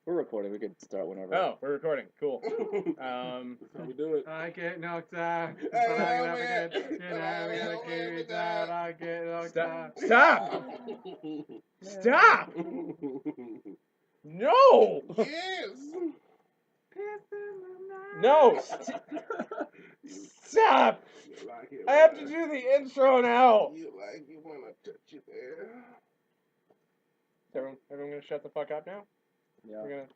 We're recording. We could start whenever. Oh, we're recording. Cool. That's how we do it. I get knocked out. Hey, Stop! Stop! Stop! No! Yes. No! Stop! You like it, I have to man. do the intro now. You like it when I touch you there. Everyone gonna shut the fuck up now? Yeah. We're gonna.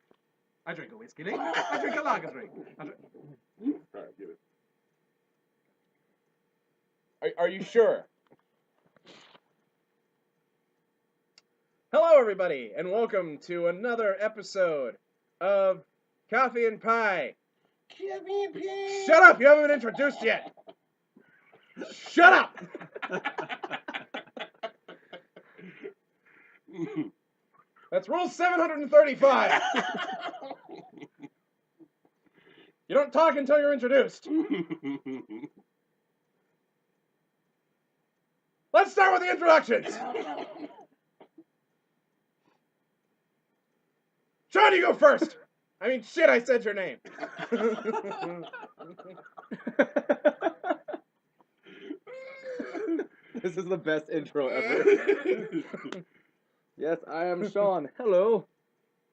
I drink a whiskey drink. I drink a lager drink. Alright, get it. Are you sure? Hello, everybody, and welcome to another episode of Coffee and Pie. Shut up! You haven't been introduced yet. Shut up! That's rule 735. You don't talk until you're introduced. Let's start with the introductions. Sean, you go first. I mean, shit, I said your name. This is the best intro ever. Yes, I am Sean. Hello.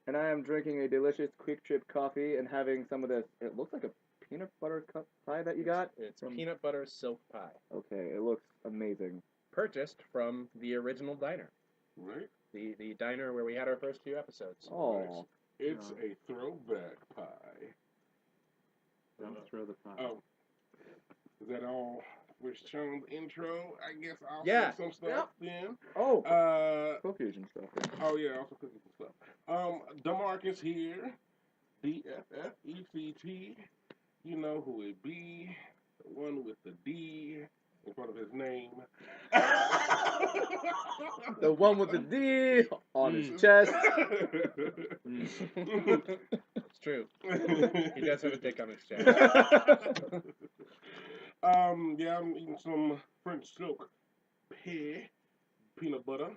And I am drinking a delicious Quick Trip coffee and having some of this. It looks like a peanut butter pie that you got. It's peanut butter silk pie. Okay, it looks amazing. Purchased from the original diner. Right? The diner where we had our first few episodes. Oh. It's a throwback pie. Don't throw the pie. Oh. Is that all for Sean's intro? I guess I'll Yeah. say some stuff then. Oh. Profusion stuff. Oh yeah, also cooking some stuff. DeMarcus here. DFFECT. You know who it be. The one with the D in front of his name. The one with the D on his chest. It's true. He does have a dick on his chest. Yeah, I'm eating some French silk peanut butter.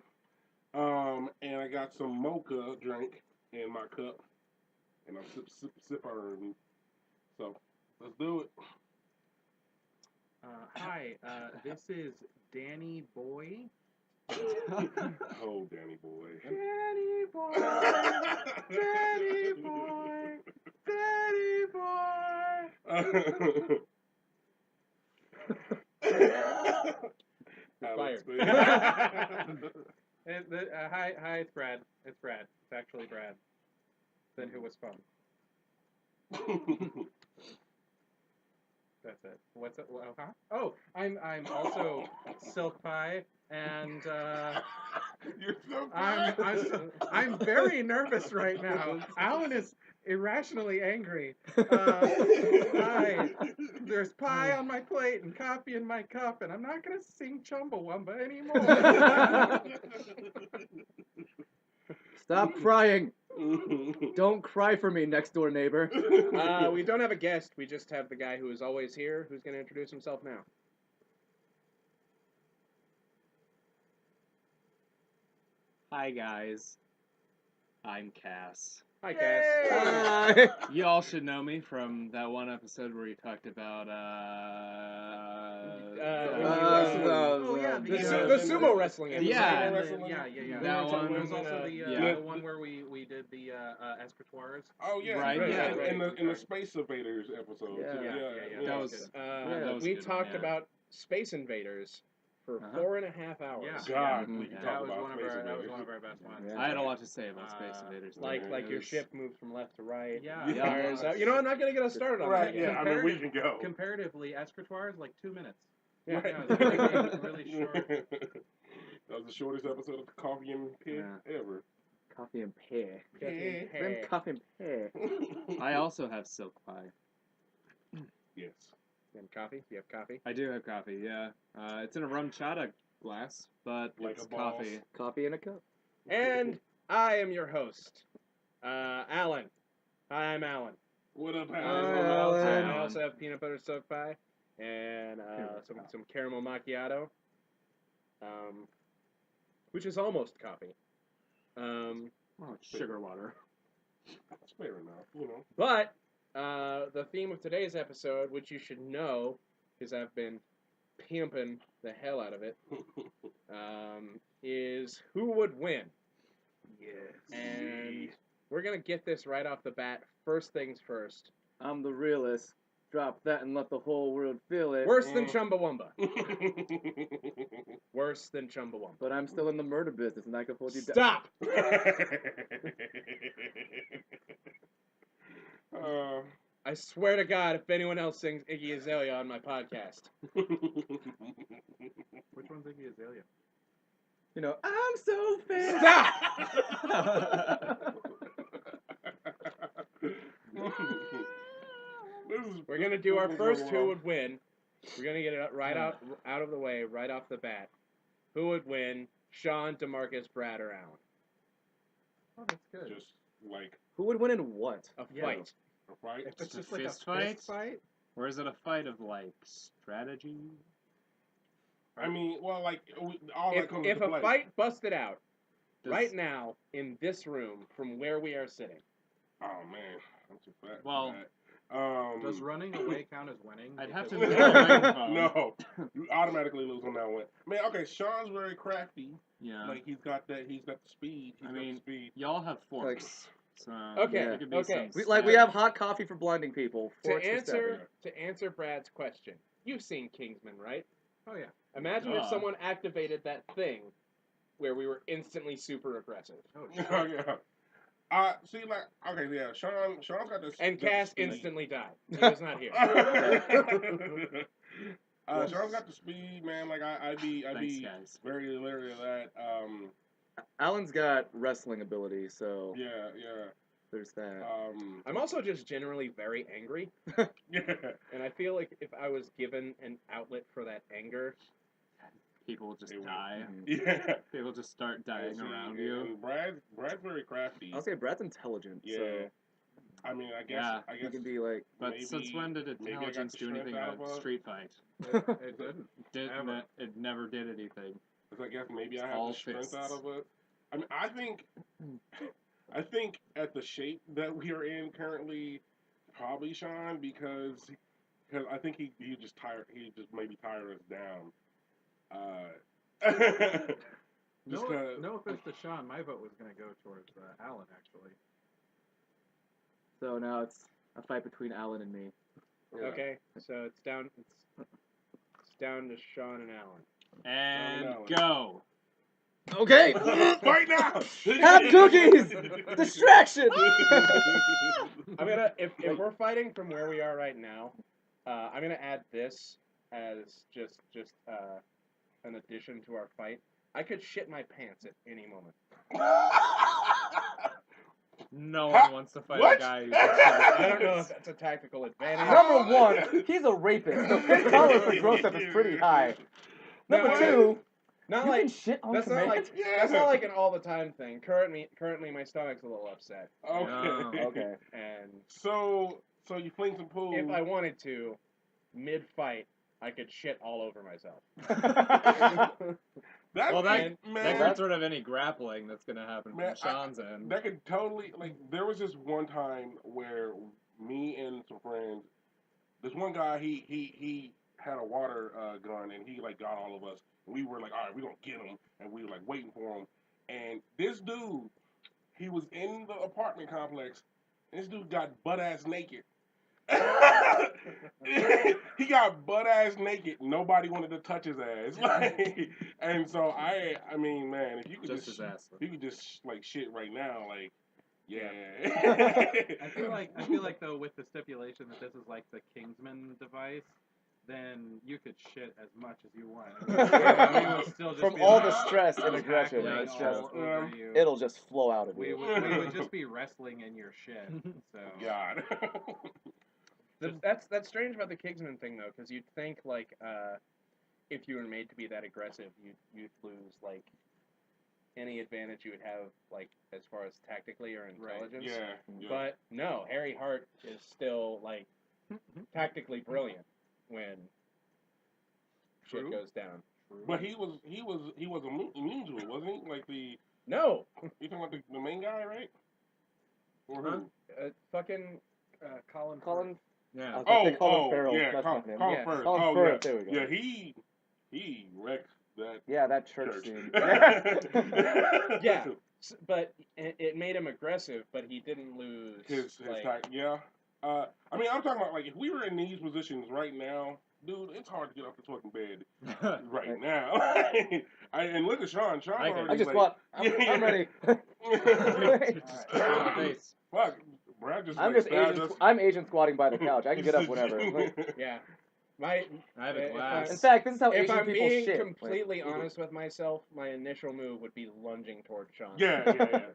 And I got some mocha drink in my cup. And I'm sipping. So, let's do it. Hi, this is Danny Boy. Oh, Danny boy. Danny Boy. Danny Boy. Danny Boy. Alex, Fired. Hi, it's Brad. It's Brad. It's actually Brad. Then who was fun? That's it. What's it? Huh? Oh, I'm also Silk Pie, and You're so I'm very nervous right now. Alan is irrationally angry. There's pie on my plate and coffee in my cup, and I'm not gonna sing Chumbawamba anymore. Stop crying. Don't cry for me, next door neighbor. We don't have a guest. We just have the guy who is always here, who's going to introduce himself now. Hi guys, I'm Cass. Hi, Cass. Hi. You all should know me from that one episode where you talked about The sumo wrestling episode. Yeah. That one. There was also yeah. the one where we did the escritoires. Oh yeah, Right, yeah. right, In the Space Invaders episode. Yeah. Yeah. That was good. that was a We good talked one, yeah. about Space Invaders for 4.5 hours. Yeah. God, Yeah. we can Yeah. talk That was about one of Space our Invaders. best ones. Yeah. I had a lot to say about Space Invaders. Like It your was- ship moves from left to right. Yeah. Fires out. You know, I'm not going to get us started on Right, that yeah, yet. I mean, we can go. Comparatively, escritoires like 2 minutes. Yeah. Yeah, it's really short. That was the shortest episode of Coffee and Pig ever. Coffee and pear. Hey. Them coffee and pear. I also have silk pie. Yes. You have coffee? Do you have coffee? I do have coffee. Yeah, it's in a rum chata glass, but Like it's a boss. coffee. Coffee in a cup. And I am your host, Alan. Hi, I'm Alan. What up, I Alan? also have peanut butter silk pie and some caramel macchiato, which is almost coffee. Well, it's sugar water. That's fair enough, you know. But the theme of today's episode, which you should know, because I've been pimping the hell out of it, is who would win. Yes. And we're gonna get this right off the bat. First things first. I'm the realist. Drop that and let the whole world feel it. Worse than Chumbawamba. Worse than Chumbawamba. But I'm still in the murder business, and I can hold you down. Stop! I swear to God, if anyone else sings Iggy Azalea on my podcast. Which one's Iggy Azalea? You know, I'm so fair. Stop! We're gonna do our first who would win. We're gonna get it right out of the way, right off the bat. Who would win? Sean, DeMarcus, Brad, or Allen? Oh, that's good. Just like Who would win in what? A Yeah. fight. a fight. If it's It's a just like a fist fight? fist fight, Or is it a fight of, like, strategy? I mean, well, like all that comes If into a play. fight busted out Does- right now in this room from where we are sitting, Oh man, I'm too fat. for Well, that. does running away count as winning? I'd have to Because- know the microphone. No, you automatically lose on that one. Man, okay, Sean's very crafty. Yeah. Like he's got the speed. He's I got mean, the speed. Y'all have forks. So Okay, there could be okay. some We have hot coffee for blinding people. to Forks for stabbing. answer Brad's question, you've seen Kingsman, right? Oh yeah. Imagine if Duh. someone activated that thing where we were instantly super aggressive. Oh shit. Yeah. See, like, okay, yeah, Sean's got this. And got the Cass speed. instantly died. He was not here. Sean's got the speed, man. Like I'd be Thanks, guys. very leery of that. Alan's got wrestling ability, so Yeah. there's that. I'm also just generally very angry, Yeah. and I feel like if I was given an outlet for that anger, People will just They would. die. Yeah. People just start dying And see, around you. and Brad's very crafty. I'll say Brad's intelligent, Yeah. so I mean, I Yeah. he can be like. But maybe- since when did maybe I got intelligence the do strength anything out in of a us. street fight? It didn't. Ever. It never did anything. I guess maybe I It's have all the strength out fists. of it. I mean, I think at the shape that we are in currently, probably Sean, because I think he just tired. He just maybe tired us down. Just 'cause- No offense to Sean, my vote was gonna go towards Alan actually. So now it's a fight between Alan and me. Yeah. okay, so it's down to Sean and Alan. And Alan. go. Okay. Right now. Have cookies. Distraction. I'm gonna if we're fighting from where we are right now, I'm gonna add this as just an addition to our fight. I could shit my pants at any moment. No Ha- one wants to fight what? a guy who's I don't know if that's a tactical advantage. Number one, he's a rapist. The his tolerance for gross stuff is pretty high. Number No, two, Not you like can shit on that's not command. like that's not like an all the time thing. Currently my stomach's a little upset, Okay. Okay. and So you fling some pool. if I wanted to, mid fight, I could shit all over myself. That Well, man, that gets rid of any grappling that's gonna happen Man, from Sean's end. that could totally like. There was this one time where me and some friends, this one guy he had a water gun and he like got all of us. We were like, all right, we're gonna get him, and we were like waiting for him. And this dude, he was in the apartment complex. And this dude got butt ass naked. He got butt ass naked. Nobody wanted to touch his ass. Like, and so I mean, man, if you could Just just, his ass. if you could just like shit right now, like, yeah. I feel like though with the stipulation that this is like the Kingsman device, then you could shit as much as you want. We would still just From be all like, the stress and aggression, tackling it's all just- over you. it'll just flow out of we you. would just be wrestling in your shit. So God. That's strange about the Kingsman thing though, because you'd think like if you were made to be that aggressive, you'd lose like any advantage you would have like as far as tactically or intelligence. Yeah. But no, Harry Hart is still like tactically brilliant when True. shit goes down. But he was immune to it, wasn't he? Like No. You talking about the main guy, right? Or Huh? who? Fucking. Colin. Colin. I Yeah. was gonna say Colin Oh, Farrell. yeah, That's not him. Colin Yeah. Firth. Colin Oh, Firth, yeah. there we go. Yeah, he wrecked that Yeah, that church church. scene. Yeah. But it made him aggressive, but he didn't lose. his like, yeah. I mean, I'm talking about like if we were in these positions right now, dude, it's hard to get off this fucking bed right now. And look at Sean. Sean I can- already I just like, want. I'm ready. Face. Fuck, Brad just I'm like just stabbed Asian. us. I'm Asian squatting by the couch. I can get up whenever. Like, Yeah. My. I have a if glass. in fact, this is how If Asian I'm people being shit. completely honest with myself, my initial move would be lunging towards Sean. Yeah.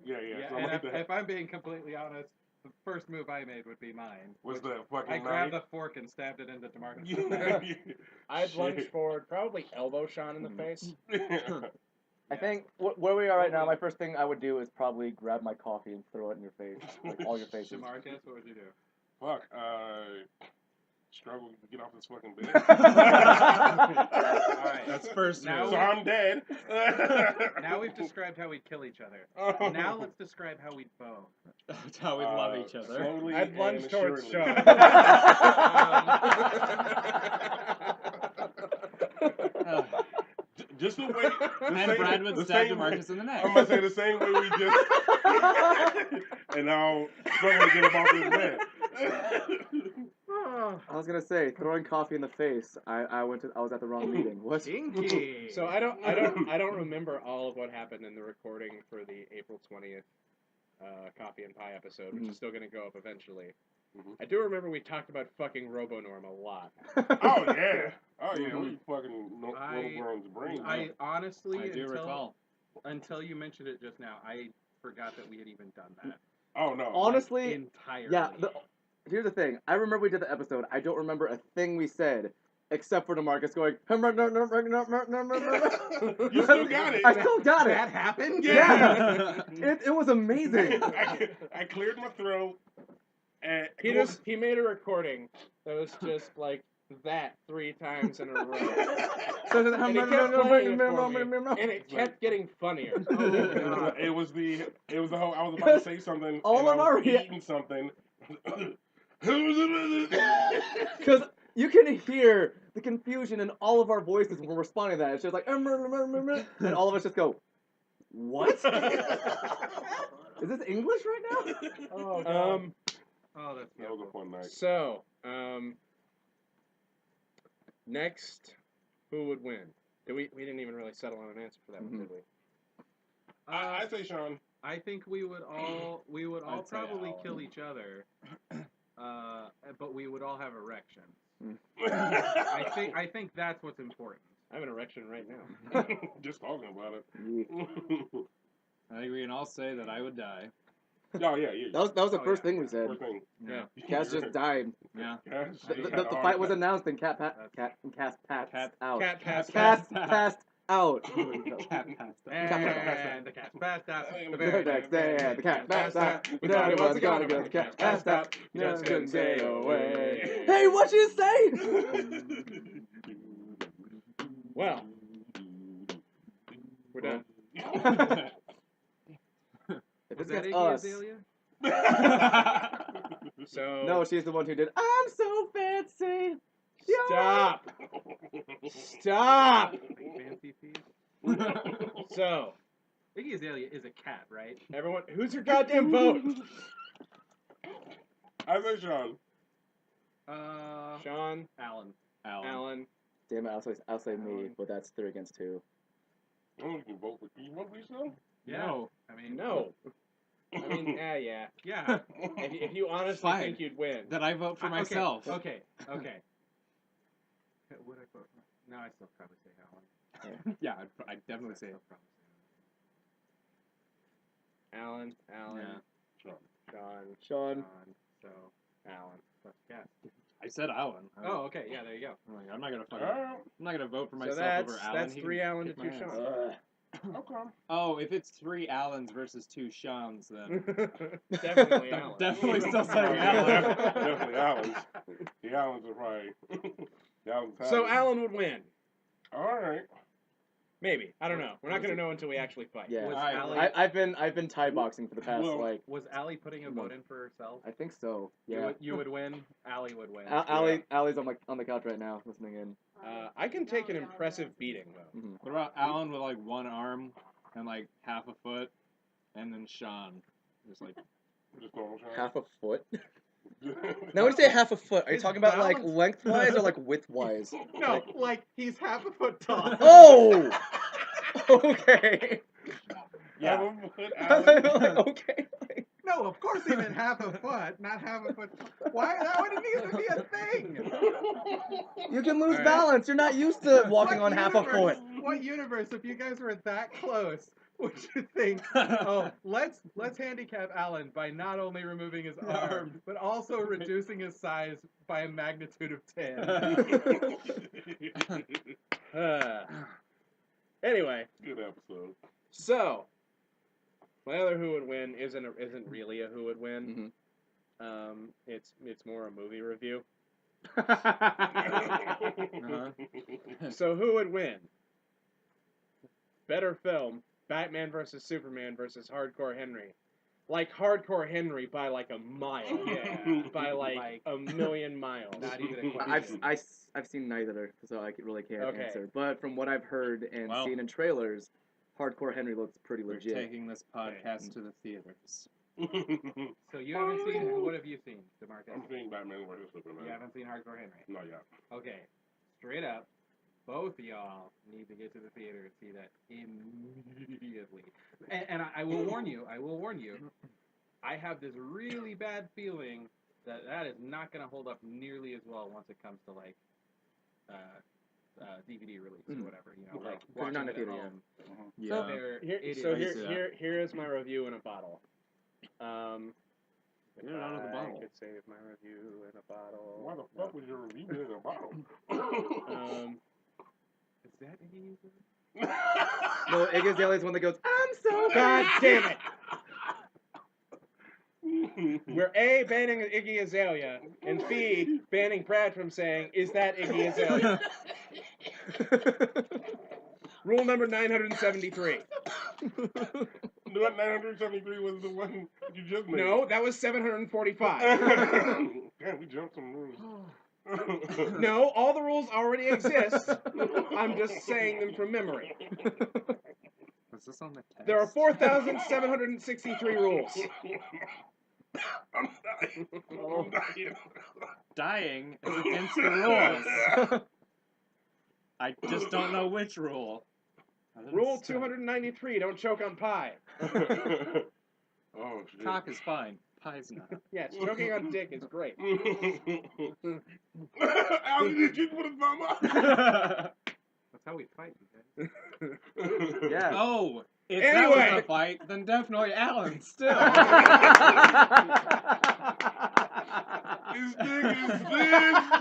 Yeah, So and like if I'm being completely honest, the first move I made would be mine. was the fucking I grabbed knife. the fork and stabbed it into DeMarcus. Yeah. I'd lunge Shit. forward, probably elbow Sean in the face. I think where we are right now, my first thing I would do is probably grab my coffee and throw it in your face, like all your faces. DeMarcus, what would you do? Fuck. Struggle to get off this fucking bed. Alright. That's first Now move. So I'm dead. Now we've described how we'd kill each other. Oh. Now let's describe how we'd bow. That's how we love each other. Slowly I'd lunge and towards assuredly. Sean. Just the way. And Brad would stab DeMarcus in the neck. I'm gonna say the same way we just. And now struggle to get up off this bed. I was gonna say throwing coffee in the face. I was at the wrong meeting. What? Dinky. So I don't remember all of what happened in the recording for the April 20th Coffee and Pie episode, which Mhm. is still going to go up eventually. Mhm. I do remember we talked about fucking RoboNorm a lot. Oh yeah. We fucking Robo's brain. I honestly, I do recall. until you mentioned it just now, I forgot that we had even done that. Oh no. Honestly, Entirely. yeah. Here's the thing. I remember we did the episode. I don't remember a thing we said. Except for DeMarcus going, You still got it. I still got it. That happened? Yeah. It was amazing. I cleared my throat. And He made a recording that was just like that 3 times in a row. And it kept playing it for me, and it kept getting funnier. God. It was the whole. I was about to say something. All and of I was our eating something. Because you can hear the confusion in all of our voices when we're responding to that. It's just like, and all of us just go, what? Is this English right now? Oh, Oh, that's That was a beautiful. fun night. So, next, who would win? We didn't even really settle on an answer for that one, did we? I say Sean. I think we would all I'd say probably Alan. kill each other, but we would all have erections. I think that's what's important. I have an erection right now. Just talking about it. I think we can all say that I would die. Oh yeah. That was the Oh, first yeah. thing we said. First thing. Yeah. Cass just died. Yeah. Cass, The fight was announced and Cass passed out. Cat passed Cass out. passed out. Cat passed out. And the cat's passed out. The The The very next day, the cat passed out. We thought it was a gonna goner, go. The cat passed out. We just couldn't say away. Hey, what you say? Well, we're done. If Was it's that just Iggy us. Azalea? So No, she's the one who did. I'm so fancy. stop. Stop. Fancy feet. So Iggy Azalea is a cat, right? everyone, who's your goddamn vote? I say Sean. Sean, Alan. Alan. Damn it, I'll say me, but that's 3 against 2. I don't know if you can vote for. You vote for yourself? Yeah. No. I mean, No. I mean, yeah. Yeah. If you honestly Fine. think you'd win, That I vote for Okay, myself. Okay. Would I vote for? No, I still probably say Alan. Yeah, I'd definitely say it. Alan, Yeah. Sean, Sean. so Alan. Plus cat. I said Alan. Oh, okay. Yeah, there you go. I'm not gonna fucking. Alright. I'm not gonna vote for So myself that's over Alan. that's He 3 can Alan to kick 2 my ass. Sean. Okay. Oh, if it's 3 Allens versus 2 Seans, then Definitely I'm Alan. definitely still saying Yeah, Alan. definitely Allen's. The Allens are probably. The Allens So have it. Alan would win. All right. Maybe. I don't know. We're not gonna know until we actually fight. Yeah. Was I- Allie, I've been Thai boxing for the past Well, like was Allie putting a vote in for herself? I think so. You Yeah. would win. Allie would win. Allie's on the couch right now listening in. I can take an impressive beating though. Hmm. What about Alan with like one arm and like half a foot, and then Sean, just like Just normal Sean. Half a foot. Now Now when you say half a foot, are you His talking about like balance- lengthwise or like widthwise? No, like he's half a foot tall. Oh. Okay. Yeah. Okay. No, of course he meant half a foot, not half a foot. Why? That wouldn't even be a thing. You can lose Alright. balance. You're not used to walking What on half a universe- foot. What universe, if you guys were that close, would you think, oh, let's handicap Alan by not only removing his arm, but also reducing his size by a magnitude of 10? Anyway, Good episode. so my other who would win isn't really a who would win. It's more a movie review. uh-huh. So who would win? Better film: Batman vs Superman versus Hardcore Henry. Like Hardcore Henry by like a mile. Yeah. By like Like- a million miles. Not even a question. I've seen neither, so I really can't Okay. answer. But from what I've heard and Well. seen in trailers, Hardcore Henry looks pretty We're legit. taking this podcast to the theaters. So you haven't seen, what have you seen, DeMarcus? I'm seeing Batman vs Superman. You haven't seen Hardcore Henry? Not yet. Okay, straight up, both of y'all need to get to the theater and see that immediately. And I will warn you, I have this really bad feeling that is not going to hold up nearly as well once it comes to like DVD release or whatever. You know, Okay. like 'Cause you're not in watching the it theater at home. Yeah. They're Here, idiots. so I see that. here is my review in a bottle. Get it out of the I bottle. could save my review in a bottle. Why the fuck was your review in a bottle? Is that any? No, Iggy Azalea's one that goes, I'm so God bad. damn it! We're A, banning Iggy Azalea, and B, banning Brad from saying, is that Iggy Azalea? Rule number 973. What 973 was the one you just made? No, that was 745. Damn, we jumped some rules. No, all the rules already exist. I'm just saying them from memory. Was this on the test? There are 4,763 rules. I'm dying. I'm dying. Dying is against the rules. I just don't know which rule. Rule 293, don't choke on pie. Oh, shit. Cock is fine. Pie's not. Yes, choking on dick is great. Al, you did you put a thumb up? That's how we fight, you guys. Yeah. Oh, if Anyway. that was a fight, then definitely Alan still. His dick is this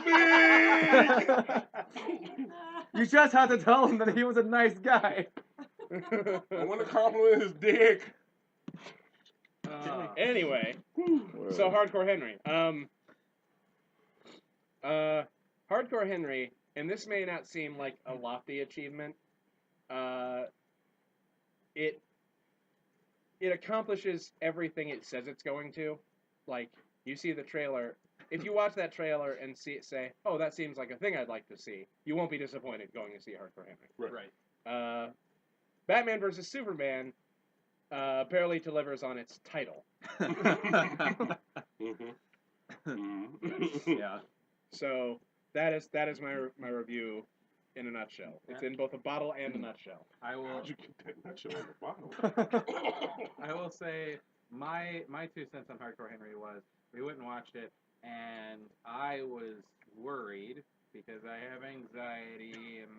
big. You just had to tell him that he was a nice guy. I want to compliment his dick. Anyway, so Hardcore Henry. Hardcore Henry, and this may not seem like a lofty achievement. It accomplishes everything it says it's going to. Like, you see the trailer. If you watch that trailer and say, oh, that seems like a thing I'd like to see, you won't be disappointed going to see Hardcore Henry. Right. Batman vs. Superman barely delivers on its title. Yeah. So that is my review in a nutshell. It's in both a bottle and a nutshell. I will How'd you get that nutshell in the bottle? I will say my 2 cents on Hardcore Henry was we went and watched it, and I was worried because I have anxiety, and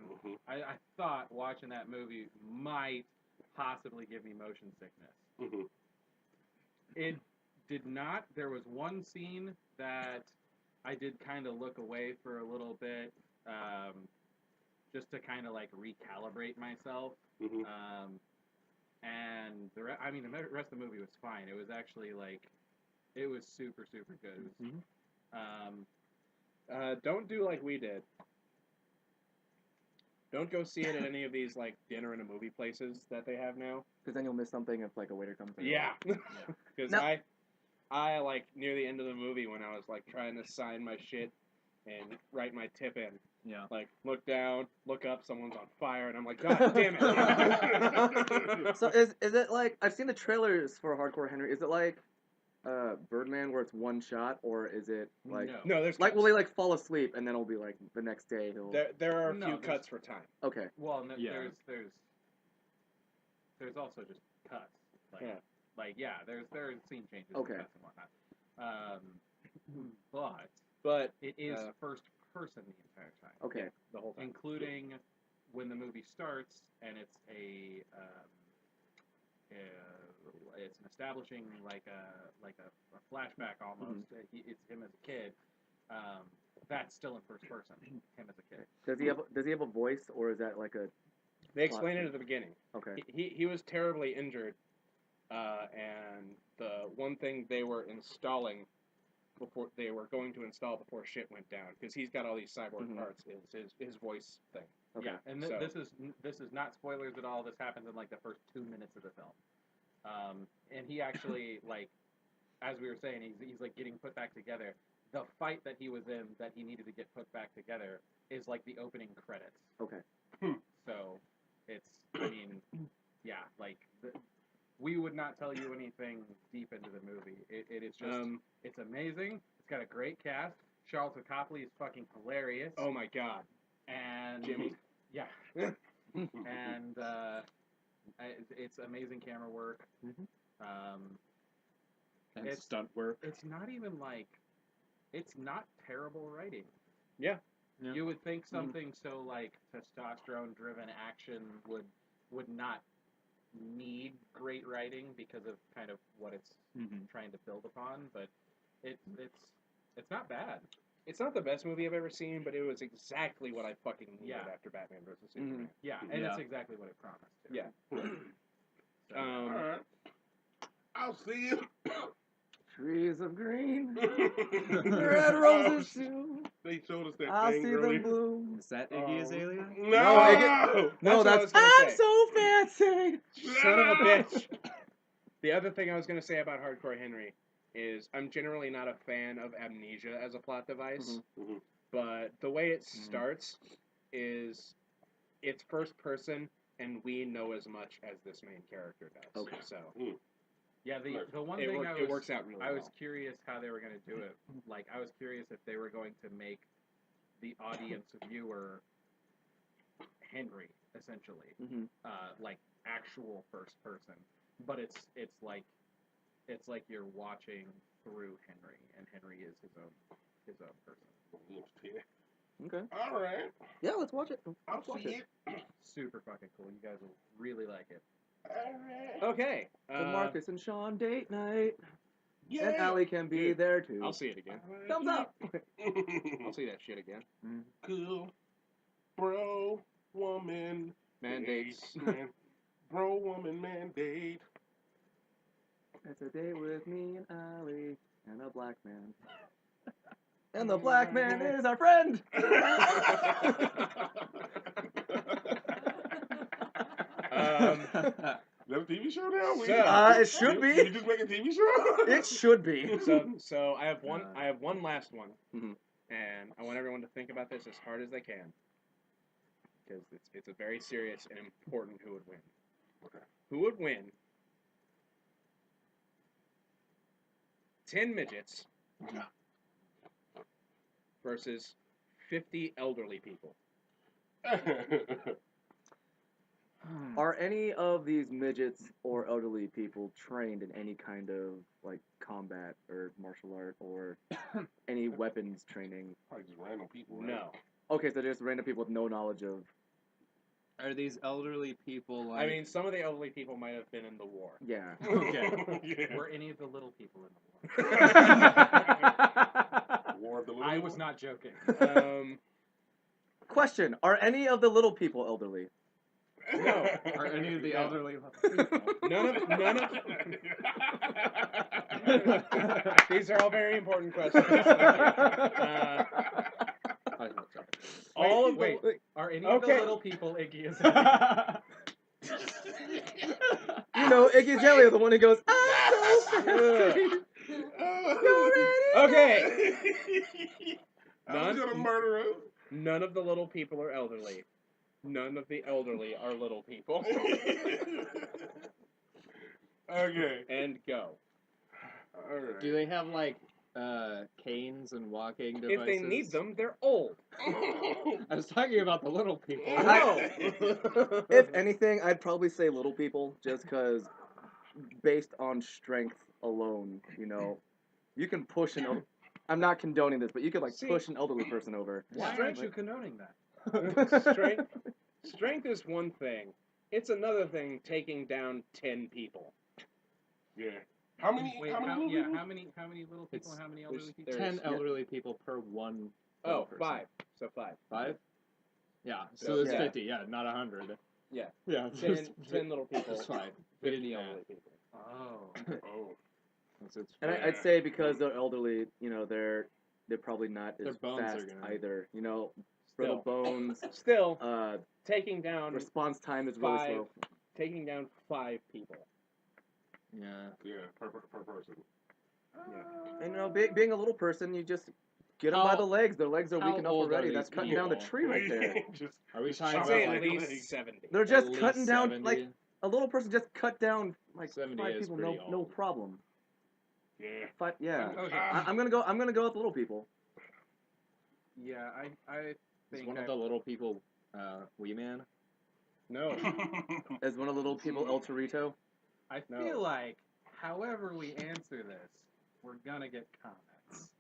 I thought watching that movie might possibly give me motion sickness. It did not. There was one scene that I did kind of look away for a little bit, just to kind of like recalibrate myself. And the rest of the movie was fine. It was actually like, it was super, super good. It was, Don't do like we did. Don't go see it at any of these like dinner and a movie places that they have now. Because then you'll miss something if like a waiter comes in. Yeah, because Now- I like near the end of the movie when I was like trying to sign my shit and write my tip in. Yeah. Like look down, look up, someone's on fire, and I'm like, God damn it! So is it like I've seen the trailers for Hardcore Henry? Is it like Birdman where it's one shot, or is it like No. No, there's like cuts. will they like fall asleep and then it'll be like the next day he'll There are a No, few there's- cuts for time. okay. Well, no, Yeah. there's also just cuts. Like, Yeah. there's scene changes Okay. and cuts and whatnot. But But it is Uh, first person the entire time. Okay. the whole time. Including when the movie starts and it's it's an establishing like a flashback almost. It's him as a kid. That's still in first person. Him as a kid. Does he have a voice, or is that like a They explain it at the beginning. okay? He was terribly injured, and the one thing they were installing before they were going to install before shit went down, because he's got all these cyborg Mhm. parts, is his voice thing. Okay. Yeah, and So- this is not spoilers at all. This happens in like the first 2 minutes of the film, and he actually like, as we were saying, he's like getting put back together. The fight that he was in that he needed to get put back together is like the opening credits. Okay. So it's, I mean, yeah, like we would not tell you anything deep into the movie. It is just, it's amazing. It's got a great cast. Charlton Copley is fucking hilarious. Oh my God, And Jimmy. yeah, and it's amazing camera work. And It's- stunt work. It's not even like, it's not terrible writing. Yeah. Yeah. You would think something so like testosterone-driven action would not need great writing because of kind of what it's Mm-hmm. trying to build upon, but it's not bad. It's not the best movie I've ever seen, but it was exactly what I fucking needed Yeah. after Batman vs Superman. Yeah, and Yeah. it's exactly what it promised to. Yeah. So, Alright. I'll see you. Trees of green, red Red roses too. They showed us that I thing see earlier. them bloom. Is that Iggy Azalea? No! No, what I that's was gonna I'm say. so fancy. Son of a bitch. The other thing I was going to say about Hardcore Henry is I'm generally not a fan of amnesia as a plot device, Mhm. but the way it starts is it's first person, and we know as much as this main character does. Okay. So yeah, Nice. the one it, thing it works out really I was well. curious how they were going to do it. Like, I was curious if they were going to make the audience viewer Henry, essentially, like actual first person. But it's like you're watching through Henry, and Henry is his own person. Okay. All right. Yeah, let's watch it. I'll Let's watch see it. Super fucking cool. You guys will really like it. All right. Okay. The Marcus and Sean date night. Yeah. And Allie can be Dude, there too. I'll see it again. Thumbs up. I'll see that shit again. Cool. Bro, woman. Mandates. Man. Bro, woman, mandate. It's a date with me and Allie and a black man. And the black man is our friend. Is that a TV show now? So- It should be. We just make a TV show? It should be. So I have one. I have one last one, Mhm. and I want everyone to think about this as hard as they can, because it's a very serious and important who would win. Okay. Who would win? 10 midgets versus 50 elderly people. Are any of these midgets or elderly people trained in any kind of like combat or martial art or any weapons training? Probably just random people, right? No. Okay, so just random people with no knowledge of. Are these elderly people like? I mean, some of the elderly people might have been in the war. Yeah. Okay. Yeah. Were any of the little people in the war? War of the Little I People? was not joking. Question: Are any of the little people elderly? No. Are any of the No. elderly people? None of. These are all very important questions. Thank you. I hope so. All of the Wait, are any of the Okay. little people Iggy Azalea? You know, Iggy Azalea, the one who goes, I'm so fascinated. Okay. I was gonna murder him. None of the little people are elderly. None of the elderly are little people. Okay. And go. Alright. Do they have like canes and walking devices? If they need them, they're old. I was talking about the little people. No. If anything, I'd probably say little people, just because, based on strength alone, you know, you can push I'm not condoning this, but you could like See- push an elderly person over. Why Strength- aren't you condoning that? Strength is one thing. It's another thing taking down 10 people. Yeah. How many? Wait, how many? yeah, little how many little people and how many elderly people? there's- 10 elderly people per one. Oh, little person. 5. So 5. 5? Yeah. So there's Yeah. 50. Yeah, not 100. Yeah. Yeah. 10 little people. That's fine. 50 elderly people. Oh. Oh. It's And I'd say because they're elderly, you know, they're probably not Their as bones are fast gonna- either. You know, brittle Still. bones. Still, Uh, taking down response time is really 5 slow. taking down 5 people. Yeah. Yeah. Per person. And you know, being a little person, you just get them by How- the legs. Their legs are how weak enough old are already. these That's cutting down the people? tree right there. Just Are we Just talking I'd chop about say off at like legs. least 70. They're at just least cutting down 70? like a little person just cut down like 70 5 is people, pretty no old. problem. yeah. Yeah. Okay. I'm gonna go with little people. Yeah, I Is think one of the little people Wee Man? No. As one of the little people, El Torito. I No. feel like, however we answer this, we're gonna get comments.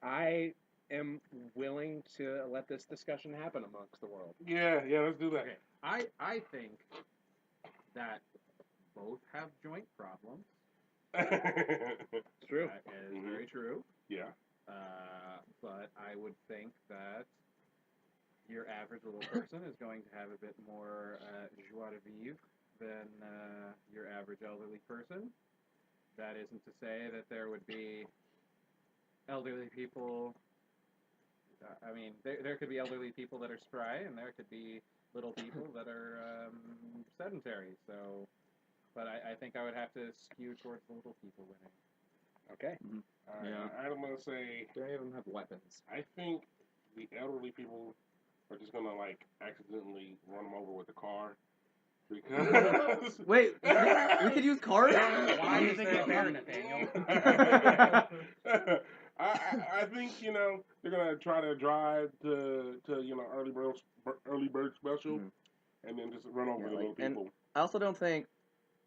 I am willing to let this discussion happen amongst the world. yeah. Let's do that. Okay. I think that both have joint problems. It's true. That is Mhm. very true. Yeah. But I would think that your average little person is going to have a bit more joie de vivre than your average elderly person. That isn't to say that there would be elderly people. I mean, there could be elderly people that are spry, and there could be little people that are sedentary. So, but I think I would have to skew towards the little people winning. Okay. All right. Yeah. I'm gonna say Do any of them have weapons? I think the elderly people are just gonna like accidentally run them over with the car because Wait, we could use cars. Why is there a bear, Nathaniel? I think they're gonna try to drive to early bird special, Mhm. and then just run over Yeah, the like- little and- people. I also don't think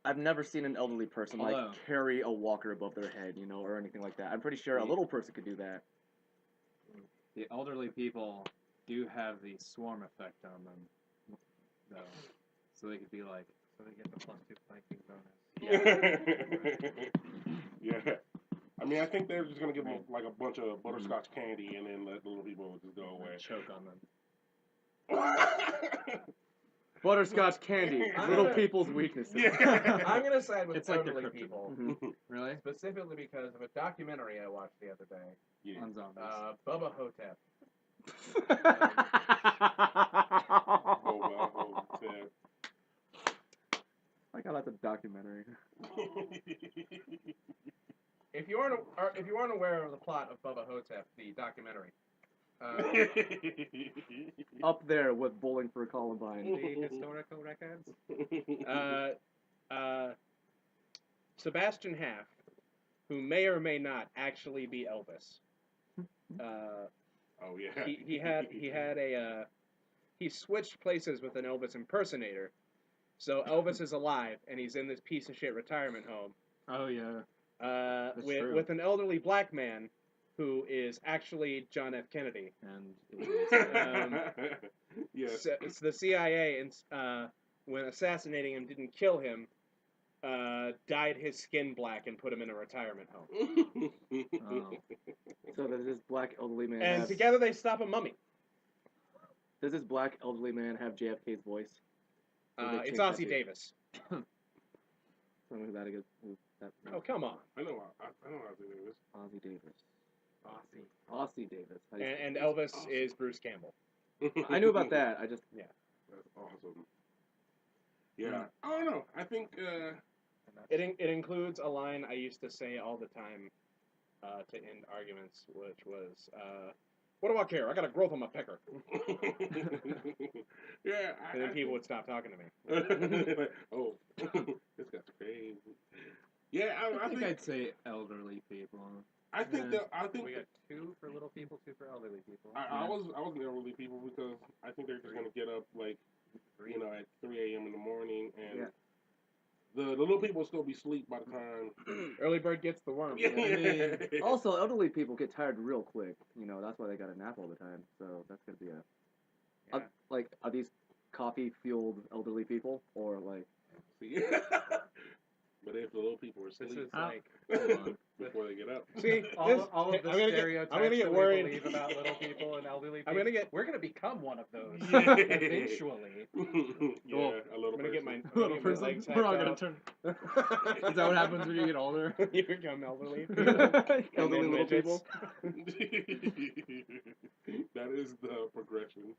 I've never seen an elderly person like Although- carry a walker above their head, you know, or anything like that. I'm pretty sure a little person could do that. The elderly people do have the swarm effect on them, though. So they could be like, So they get the +2 flanking bonus. Yeah. I mean, I think they're just gonna give them like a bunch of butterscotch candy, and then let the little people just go away. choke on them. Butterscotch candy, little people's weaknesses. Yeah. I'm gonna side with It's like the elderly kryptonite. people, Mhm. Really? specifically because of a documentary I watched the other day. Yeah. On zombies. Bubba Hotep. I got that's a documentary. If you aren't aware of the plot of Bubba Hotep, the documentary, Up there with Bowling for Columbine. The historical records. Sebastian Haff, who may or may not actually be Elvis. Oh yeah. He switched places with an Elvis impersonator. So Elvis is alive and he's in this piece of shit retirement home. Oh yeah. True. With an elderly black man who is actually John F. Kennedy. And Yes. So, it's the CIA, and when assassinating him, didn't kill him. Dyed his skin black and put him in a retirement home. oh. So does this black elderly man And have, together they stop a mummy. does this black elderly man have JFK's voice? Or they It's changed that Ossie to- Davis. I don't know who that is. Oh, come on. I know how to do this. Ozzie Davis. Aussie. Ossie Davis. How do you say And his Elvis Awesome. is Bruce Campbell. name? I knew about that. I just That's awesome. Yeah, I don't know. I think It includes a line I used to say all the time to end arguments, which was, "What do I care? I got a growth on my pecker." yeah, And then people would stop talking to me. oh, this guy's crazy. Yeah, I I think think I'd say elderly people. I think Yeah. that I think We got 2 for little people, 2 for elderly people. I was an elderly people because I think they're just gonna get up like at 3 a.m. in the morning and Yeah. the little people will still be asleep by the time. Early bird gets the worm. also elderly people get tired real quick. You know, that's why they got a nap all the time. So that's gonna be Yeah. like, are these coffee fueled elderly people or like? See? But if the little people are This asleep is like before they get up, See, all this, of the I'm gonna stereotypes I'm gonna get that worried. we believe about little people and elderly people. I'm gonna get- We're gonna become one of those Yeah. eventually. yeah, a little I'm gonna get my, person. I'm gonna get my legs We're all hacked gonna out. turn. Is that what happens when you get older? You become elderly. elderly little midgets. people. That is the progression.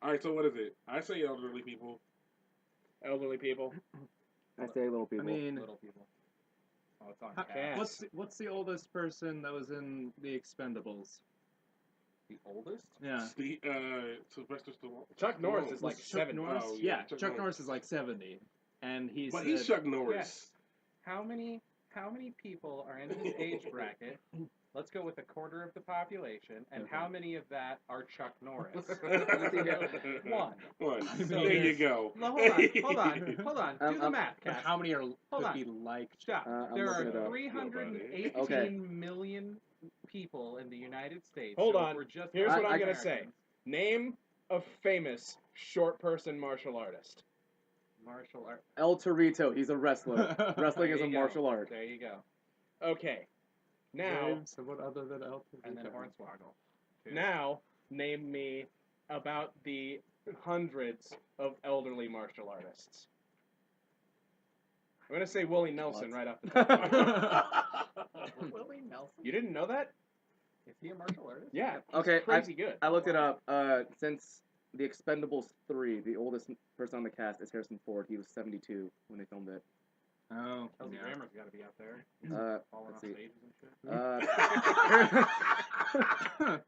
All right, so what is it? I say elderly people. Elderly people. I say little I people. mean, Little people. Oh, it's on How- cast. what's the oldest person that was in the Expendables? The oldest? Yeah. Sylvester Stallone. Chuck Norris is Stallone. like Chuck 70. Norris? Oh, yeah, Chuck Chuck Norris. Norris is like 70, and he But said, he's Chuck Norris. Yes. How many people are in his age bracket? Let's go with a quarter of the population, and how many of that are Chuck Norris? One. One. So There you there's- go. No, hold on. Do the math, but Cass. how many are Hold could on. be like? Stop. I'm There looking it are up. 318 Okay. million people in the United States. Hold so on. We're just Here's what I- I'm gonna say. Name a famous short person martial artist. Martial art. El Torito. He's a wrestler. Wrestling There is a you go. martial art. There you go. Okay. Now, Name someone other than Elton. And then Hornswoggle. too. now, name me about the hundreds of elderly martial artists. I'm gonna say Willie Nelson right off the top. Willie Nelson. You didn't know that? Is he a martial artist? Yeah. he's Okay, Crazy good. I looked it up. Since the Expendables 3, the oldest person on the cast is Harrison Ford. He was 72 when they filmed it. Oh, Kelsey yeah. Grammer's got to be out there, falling Let's off see. stages and shit.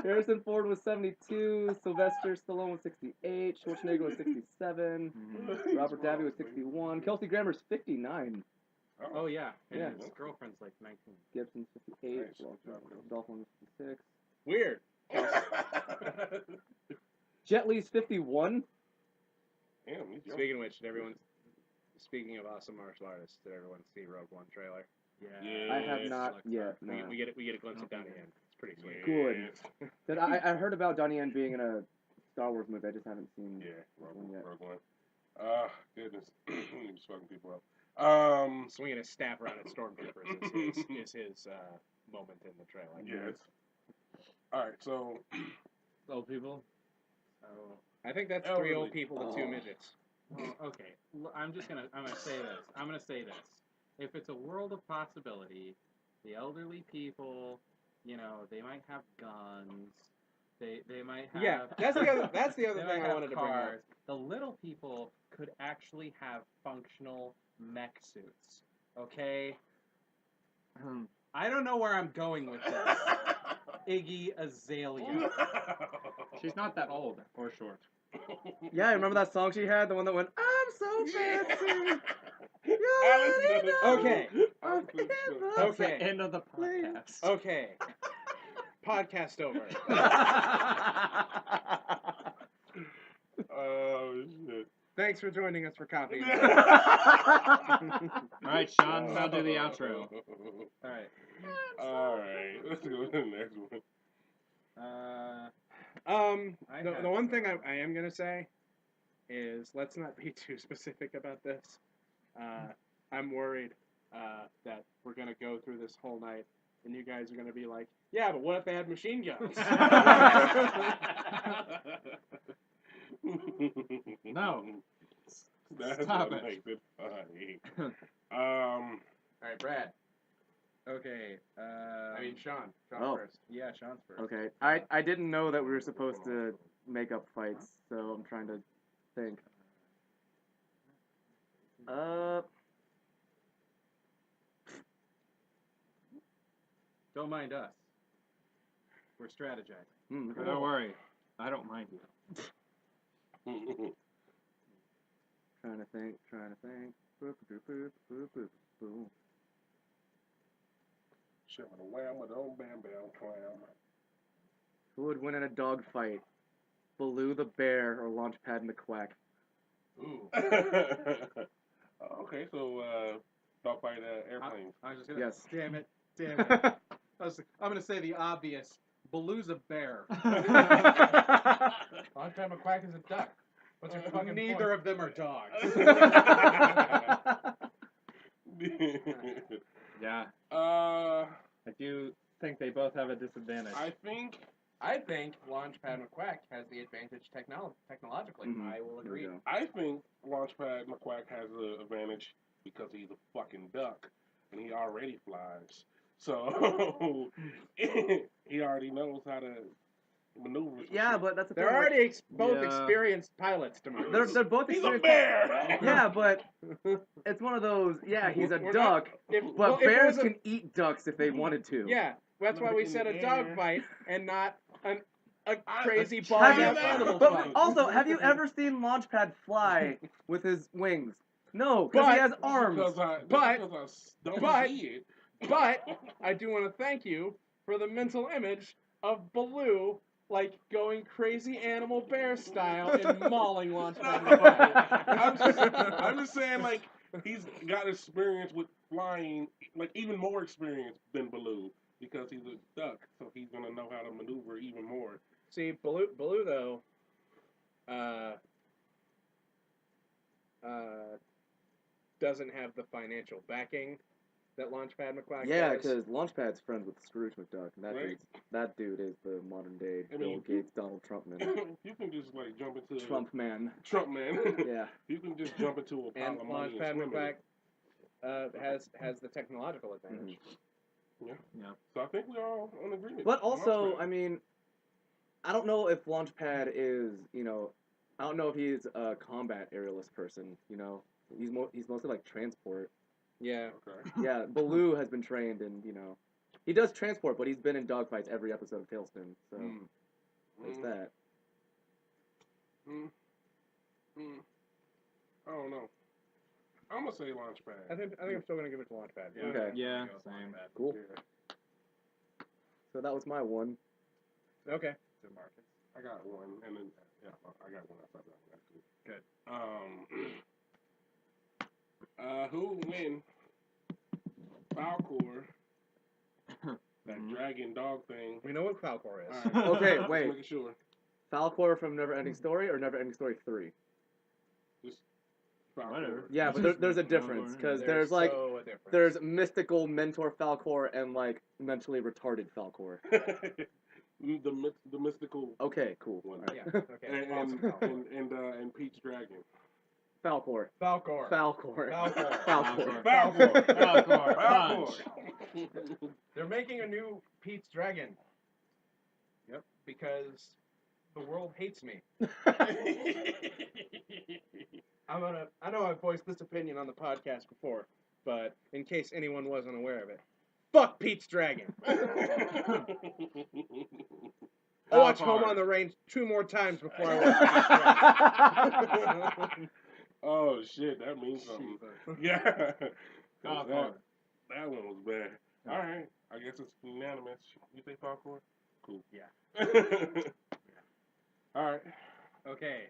Harrison Ford was 72. Sylvester Stallone was 68. Schwarzenegger was 67. Mhm. Robert Davi was 61. Kelsey Grammer's 59. Oh yeah, and Yeah. his girlfriend's like 19. Gibson's 58. Nice. Dolphin was 56. Weird. Jet Li's 51. Damn, he's young. Speaking of which, speaking of awesome martial artists, did everyone see Rogue One trailer? Yeah. I have not Looks yet. We, No. we get a glimpse of Donnie Yen. It's pretty sweet. Good. That I heard about Donnie Yen being in a Star Wars movie. I just haven't seen. Yeah, Rogue One yet. One. Goodness. He's fucking people up. Swinging his staff around at stormtroopers is his moment in the trailer. Yes. Alright, so Old people. So, I think that's Elderly. 3 old people to 2 Oh. midgets. well, okay. I'm gonna say this. I'm gonna say this. If it's a world of possibility, the elderly people, they might have guns. They might have. Yeah, that's the other they might thing I have wanted to bring up. cars. The little people could actually have functional mech suits. Okay. I don't know where I'm going with this. Iggy Azalea. She's not that old or short. Yeah, I remember that song she had, the one that went, "I'm so fancy." Okay. That's Okay. the end of the podcast. Okay. Podcast over. Oh shit. Thanks for joining us for coffee. All right, Sean, now do the outro. All right. Alright, let's go to the next one. The one thing I am gonna say is let's not be too specific about this. I'm worried that we're gonna go through this whole night and you guys are gonna be like, yeah, but what if they had machine guns? No. That's Stop what it. makes it funny. All right, Brad. Okay. I mean, Sean. Sean Oh. first. Yeah, Sean's first. Okay. I didn't know that we were supposed to make up fights, so I'm trying to think. Don't mind us. We're strategizing. Okay. Don't worry, I don't mind you. Trying to think. Boop, boop, boop, boop, boop, boop. Who would win in a dog fight? Baloo the bear or Launchpad McQuack? Ooh. Okay, so dogfight airplanes. I was just gonna. Yes. Damn it. I'm gonna say the obvious. Baloo's a bear. Launchpad McQuack is a duck. What's your fucking Neither of them are dogs. Yeah, I I do think they both have a disadvantage. think I think Launchpad McQuack has the advantage technologically. Mhm. I will There we agree. go. I think Launchpad McQuack has the advantage because he's a fucking duck and he already flies. So he already knows how to maneuver. some Yeah, shit. but that's the They're thing. like, already both Yeah. experienced pilots, Demarcus. they're both He's a experienced- bear. Yeah, but it's one of those. Yeah, he's a We're duck, If, but if it bears was a- can eat ducks if they wanted to. Yeah, that's why we said a dog Yeah. fight and not a I- crazy Have ball Have you, Yeah, of animal but fight. also, have you ever seen Launchpad fly with his wings? No, because he But- has arms. Because But- I don't but- see it. But I do want to thank you for the mental image of Baloo like going crazy animal bear style and mauling Launchpad McQuack. I'm just saying, like, he's got experience with flying, like, even more experience than Baloo, because he's a duck, so he's gonna know how to maneuver even more. See, Baloo though, doesn't have the financial backing that Launchpad McQuack Yeah, does. because Launchpad's friends with Scrooge McDuck, and Right. that dude is the modern day I Bill mean, Gates, Donald Trump man. You can just, like, jump into Trump man. Trump man. Yeah. You can just jump into a pile and of money Launchpad and swim in McQuack it. has the technological advantage. So I think we're all in agreement. But on also, Launchpad. I mean, I don't know if Launchpad is, I don't know if he's a combat aerialist person. He's mostly like transport. Yeah. Okay. Yeah, Baloo has been trained in, he does transport, but he's been in dogfights every episode of Tailspin. So there's Mm, that. I don't know. I'm gonna say I Launchpad. think I'm still gonna give it to Launchpad. Yeah. Okay. Yeah, Go with same. Launchpad. Cool. Yeah. So that was my one. Okay. Demarcus. I got one, and then I got one outside that one actually. Good. Who would win? Falcor, that dragon dog thing. We know what Falcor is. All right. Okay, Just wait. making sure. Falcor from Neverending Story or Neverending Story 3? Just Falcor. Whatever. Yeah, but there's a difference, because there's like, so a difference. there's mystical mentor Falcor and like mentally retarded Falcor. the mystical Okay, cool. one. Alright. Yeah. Okay. And, Awesome and, Falcor. and Peach Dragon. Falcor. Falcor. Falcor. Falcor. Falcor. Falcor. Falcor. Falcor. They're making a new Pete's Dragon. Yep. Because the world hates me. I know I've voiced this opinion on the podcast before, but in case anyone wasn't aware of it, fuck Pete's Dragon. I watch Home on the Range 2 more times before I watch Pete's Dragon. Oh shit, that means something. Yeah. Falcor. That one was bad. Alright. I guess it's unanimous. You say Falcor? Cool. Yeah. Alright. Okay.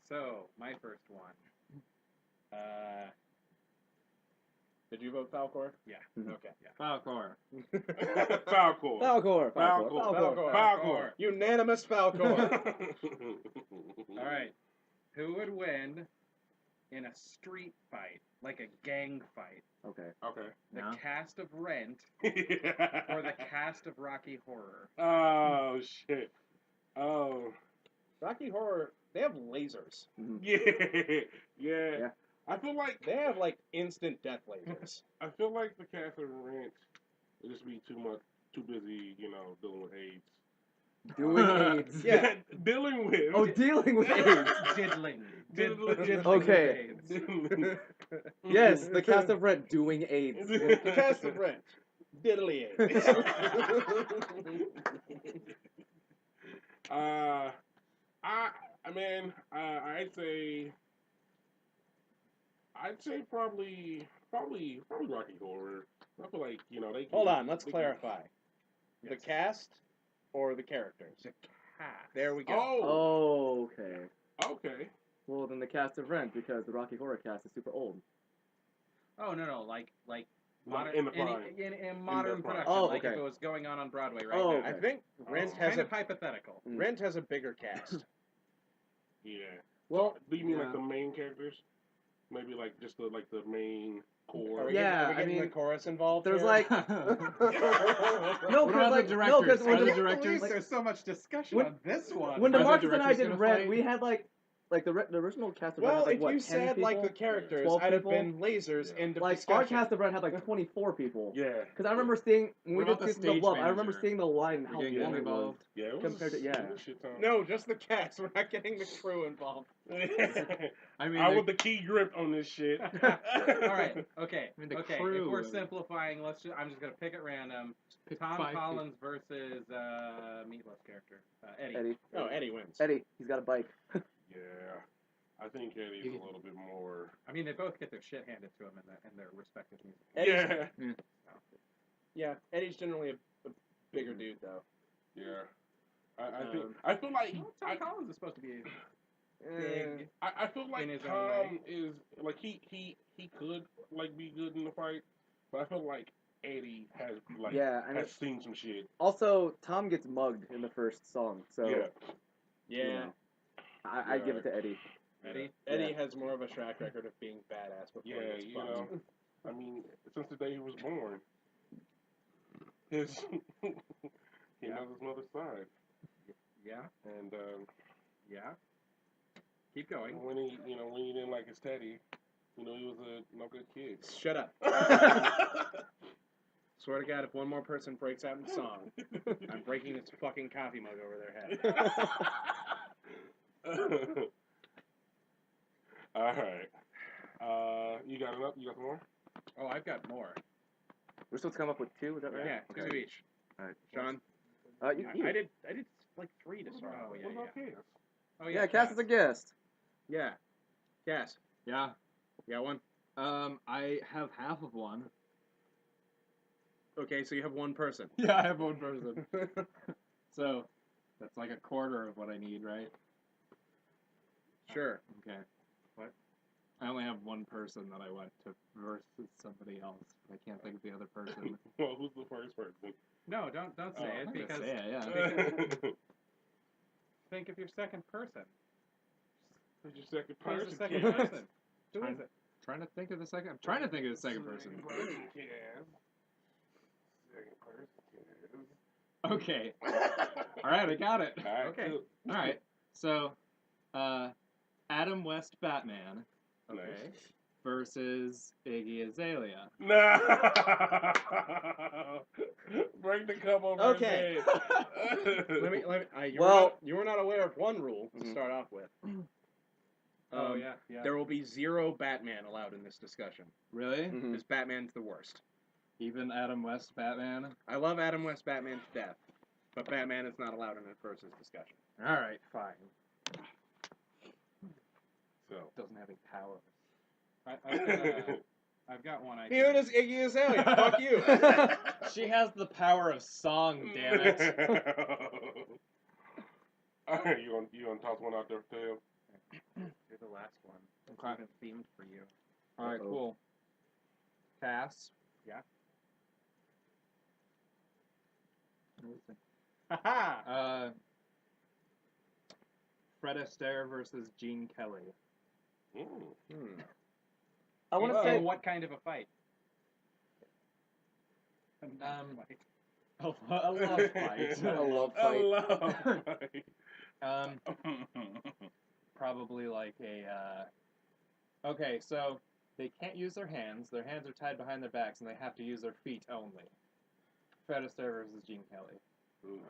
So my first one. Did you vote Falcor? Yeah. Mhm. Okay. Yeah. Falcor. Falcor. Falcor. Falcor. Falcor. Unanimous Falcor. All right. Who would win in a street fight, like a gang fight? Okay. Okay. The No. cast of Rent or the cast of Rocky Horror? Oh shit. Oh. Rocky Horror, they have lasers. Mhm. Yeah. Yeah. Yeah. I feel like They have like instant death lasers. the cast of Ranch They just be too busy, dealing with AIDS. Doing AIDS. Yeah. Dealing with. Oh, dealing with AIDS. Diddling. Diddling. Okay. Diddling. Yes, the cast of Rent doing AIDS. The cast of Rent. Diddly I'd say probably Rocky Horror. I feel like they. Hold on, let's they clarify. The Yes. cast or the characters? The cast. There we go. Oh. Okay. Okay. Well, then the cast of Rent, because the Rocky Horror cast is super old. Oh no, like modern in the prime. in modern prime. production, Oh, like okay. if it was going on Broadway right Oh, now. okay. I think Rent Oh. has Kind a of hypothetical. Rent has a bigger cast. Yeah. Well, Do you mean like Yeah. the main characters? Maybe like just the main core. Are we Yeah, getting, I mean, the chorus involved? there's here? like no, What about like the no, because directors? when Are the the, directors? like, There's so much discussion when- on this one. when Are the DeMarcus and I directors did gonna Rent, fight? we had like the original cast of Rent Well, had like if what, you 10 said people? like the characters, 12 I'd have people? been lasers Yeah. into Like discussion. our cast of Rent had like 24 people. Yeah. Because I remember seeing when we What about did the Season of stage Love, I remember manager? seeing the line and We're how getting long them it was. involved. Yeah. It was Compared to- yeah. it was shit ton. No, just the cast. We're not getting the crew involved. I mean, I the- want the key grip on this shit. All right. Okay. I mean, the okay. crew If we're was- simplifying, I'm just gonna pick at random. pick Tom 5 Collins versus Meatloaf's character, Eddie. Eddie. Oh, Eddie wins. Eddie, he's got a bike. Yeah. I think Eddie's a little bit more. I mean, they both get their shit handed to them in their respective music. Eddie's- Yeah. Yeah, Eddie's generally a bigger dude though. Yeah. I think Um, I feel like Well, Tom Collins is supposed to be Eh, big. I feel like in his own Tom is like he could like be good in the fight, but I feel like Eddie has like Yeah, I mean, has seen some shit. also Tom gets mugged in the first song, so Yeah. Yeah. you know, I'd give it to Eddie. Eddie. Eddie has more of a track record of being badass before Yeah, he gets you fucked. know. I mean, since the day he was born, his he knows his mother's side, Yeah. and Yeah. Keep going. when he didn't like his teddy, he was a no good kid. Shut up. Swear to God, if one more person breaks out in song, I'm breaking this fucking coffee mug over their head. All right. You got enough? You got some more? Oh, I've got more. We're supposed to come up with 2, is that right? Yeah, Okay. 2 each. Alright. Sean, You. I did like 3 to start. Oh, yeah, What about Cass? Oh Yeah, Cass is a guest. Yeah. Cass, Yeah. you got one? I have half of one. Okay, so you have one person. Yeah, I have one person. So that's like a quarter of what I need, right? Sure. Okay. What? I only have one person that I want to versus somebody else. I can't think of the other person. Well, who's the first person? No, don't say Oh, it I'm gonna because say it, yeah. think of your second person. Who's your second Who's person? the second Cass? person? Who I'm is it? trying to think of the second. I'm trying to think of the second person. Cass. Second person. Okay. All right, I got it. All right, Okay. cool. All right. So, Adam West Batman Nice. versus Iggy Azalea. No. Break the cup over Okay. his head. Let me. You were not aware of one rule to Mhm. start off with. Oh Um, yeah. There will be 0 Batman allowed in this discussion Really? Mhm. because Batman's the worst. Even Adam West Batman? I love Adam West Batman to death, but Batman is not allowed in a versus discussion. All right, fine. So. Doesn't have any power. I've got one. I Neither does Iggy Azalea. Fuck you. She has the power of song, damn it. All right, you gonna toss one out there, Tail? You're the last one. It's Okay. even themed for you. All right, Uh-oh. cool. Cass. Yeah. Haha. Fred Astaire versus Gene Kelly. Hmm. I want to Well, say what kind of a fight? A love fight. a love I fight. love Um, probably like a. Okay, so they can't use their hands. Their hands are tied behind their backs, and they have to use their feet only. Fred Astaire versus Gene Kelly. Ooh.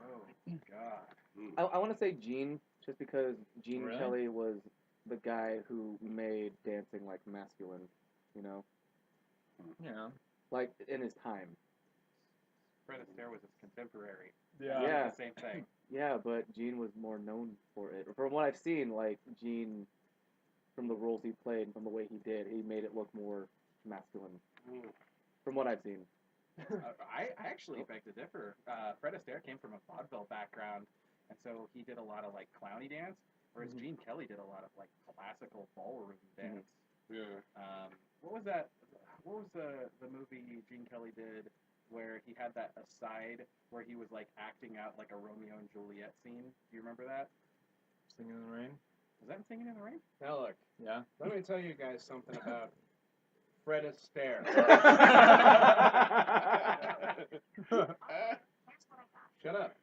Oh God. I want to say Gene, just because Gene Really? Kelly was the guy who made dancing like masculine, you know, Yeah. like in his time. Fred Astaire was his contemporary. Yeah. The same thing. Yeah, but Gene was more known for it. From what I've seen, like Gene, from the roles he played and from the way he did, he made it look more masculine. Mm. From what I've seen. I actually beg to differ. Fred Astaire came from a vaudeville background, and so he did a lot of like clowny dance, whereas Gene Kelly did a lot of like classical ballroom dance. Yeah. What was that? What was the movie Gene Kelly did where he had that aside where he was like acting out like a Romeo and Juliet scene? Do you remember that? Singing in the Rain. Was that Singing in the Rain? Now look, Yeah. let me tell you guys something about Fred Astaire. Shut up.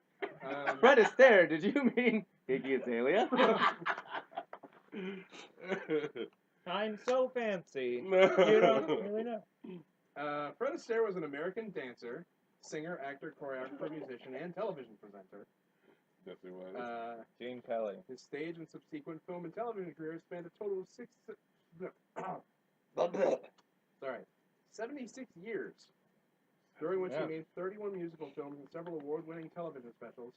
Fred Astaire, did you mean Iggy Azalea? I'm so fancy. No. You don't really know. Fred Astaire was an American dancer, singer, actor, choreographer, musician, and television presenter. Yes, it was. Gene Kelly. His stage and subsequent film and television career spanned a total of 76 years, during which Yeah. he made 31 musical films and several award-winning television specials,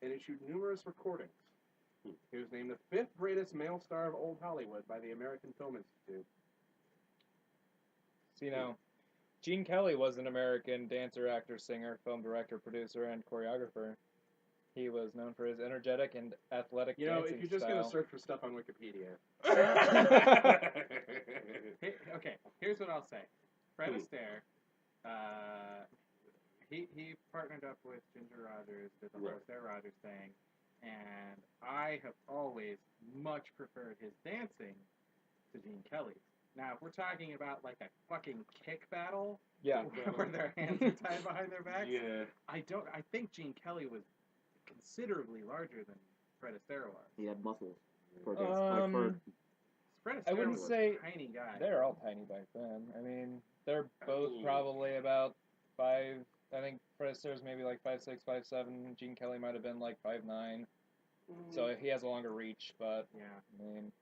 and issued numerous recordings. He was named the 5th greatest male star of old Hollywood by the American Film Institute. See now, Gene Kelly was an American dancer, actor, singer, film director, producer, and choreographer. He was known for his energetic and athletic You know, dancing if you're just style. going to search for stuff on Wikipedia. Okay, here's what I'll say. Fred Astaire, he partnered up with Ginger Rogers, did the whole Right. Astaire Rogers thing, and I have always much preferred his dancing to Gene Kelly's. Now, if we're talking about like a fucking kick battle, Yeah. where their hands are tied behind their backs, Yeah. I think Gene Kelly was considerably larger than Fred Astaire was. He had muscles. For a dance. Like for, Fred I Astaire wouldn't was say a tiny guy. they're all tiny back then. I mean, they're both Ooh. probably about 5. I think Fred Astaire's maybe like 5'6", 5'7". Gene Kelly might have been like 5'9". So he has a longer reach, but Yeah, I mean,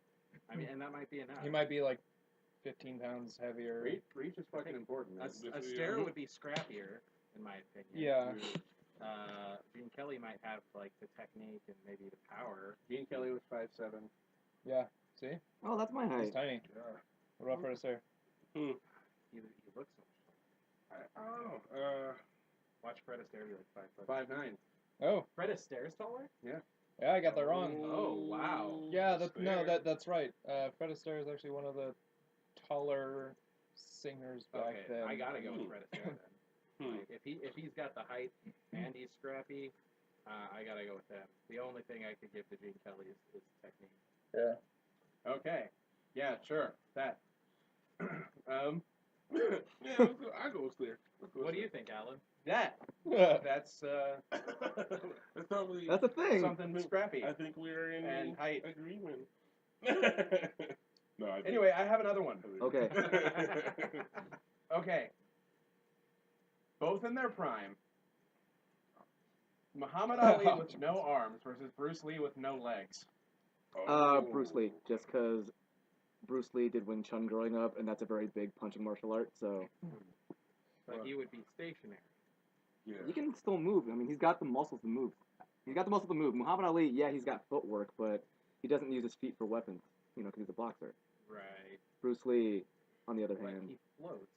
and that might be enough. he might be like 15 pounds heavier. Reach is fucking important. man. Astaire would be scrappier, in my opinion. Yeah. Gene Kelly might have like the technique and maybe the power. Gene Kelly was 5'7". Yeah. See, oh, that's my he's height. tiny. What about Fred Astaire? He looks so much. I don't know. Watch Fred Astaire be like 5'. 5'9". Oh, Fred Astaire's taller? yeah, I got that wrong. Oh, wow. Yeah, Astaire. that's right. Fred Astaire is actually one of the taller singers back Okay, then. I gotta go with Fred Astaire then. Hmm. Like, if he's got the height and he's scrappy, I gotta go with him. The only thing I could give to Gene Kelly is technique. Yeah. Okay. Yeah, sure. That. Yeah, I go there. What do you think, Alan? That. Yeah. That's That's probably. That's a thing. something scrappy. I think we're in And height. agreement. No, I think- Anyway, I have another one. Okay. Okay. Both in their prime. Muhammad Ali with no arms versus Bruce Lee with no legs. Bruce Lee, just because Bruce Lee did Wing Chun growing up, and that's a very big punching martial art, so But he would be stationary. Yeah. he can still move. I mean, he's got the muscles to move. He's got the muscle to move. Muhammad Ali, yeah, he's got footwork, but he doesn't use his feet for weapons, you know, because he's a boxer. Right. Bruce Lee, on the other But hand, he floats.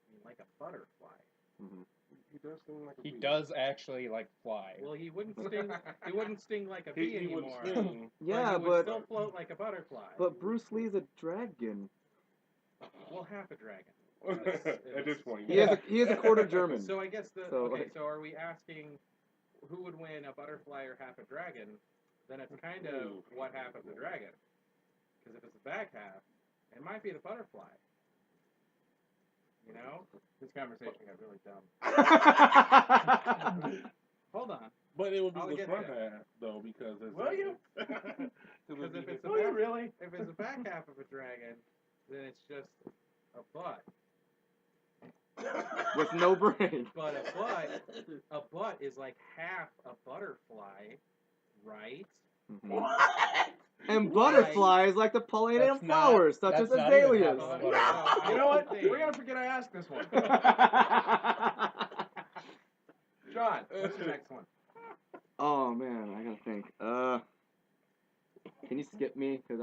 I mean, like a butterfly. mhm. He does seem like a He bee. does actually like fly. Well, he wouldn't sting. He wouldn't sting like a bee He wouldn't anymore. sting. Yeah, he would but still float like a butterfly. Bruce Lee's a dragon. Well, half a dragon. At this point, He is a quarter German. So I guess So, okay. like- So are we asking who would win, a butterfly or half a dragon? Then it's kind of Ooh. what half of the dragon. Because if it's the back half, it might be the butterfly. You know, this conversation got really dumb. Hold on. But it would be I'll the get front there. half though, because it's Will you? Because Because if it's the Oh, yeah, back, really? if it's the back half of a dragon, then it's just a butt. with no brain. But a butt is like half a butterfly, right? Mhm. What? And butterflies like to pollinate That's on flowers, such as that's not even azaleas. half of a You butterfly. know what? We're gonna forget I asked this one. John, what's your next one? Oh man, I gotta think. Can you skip me? Cause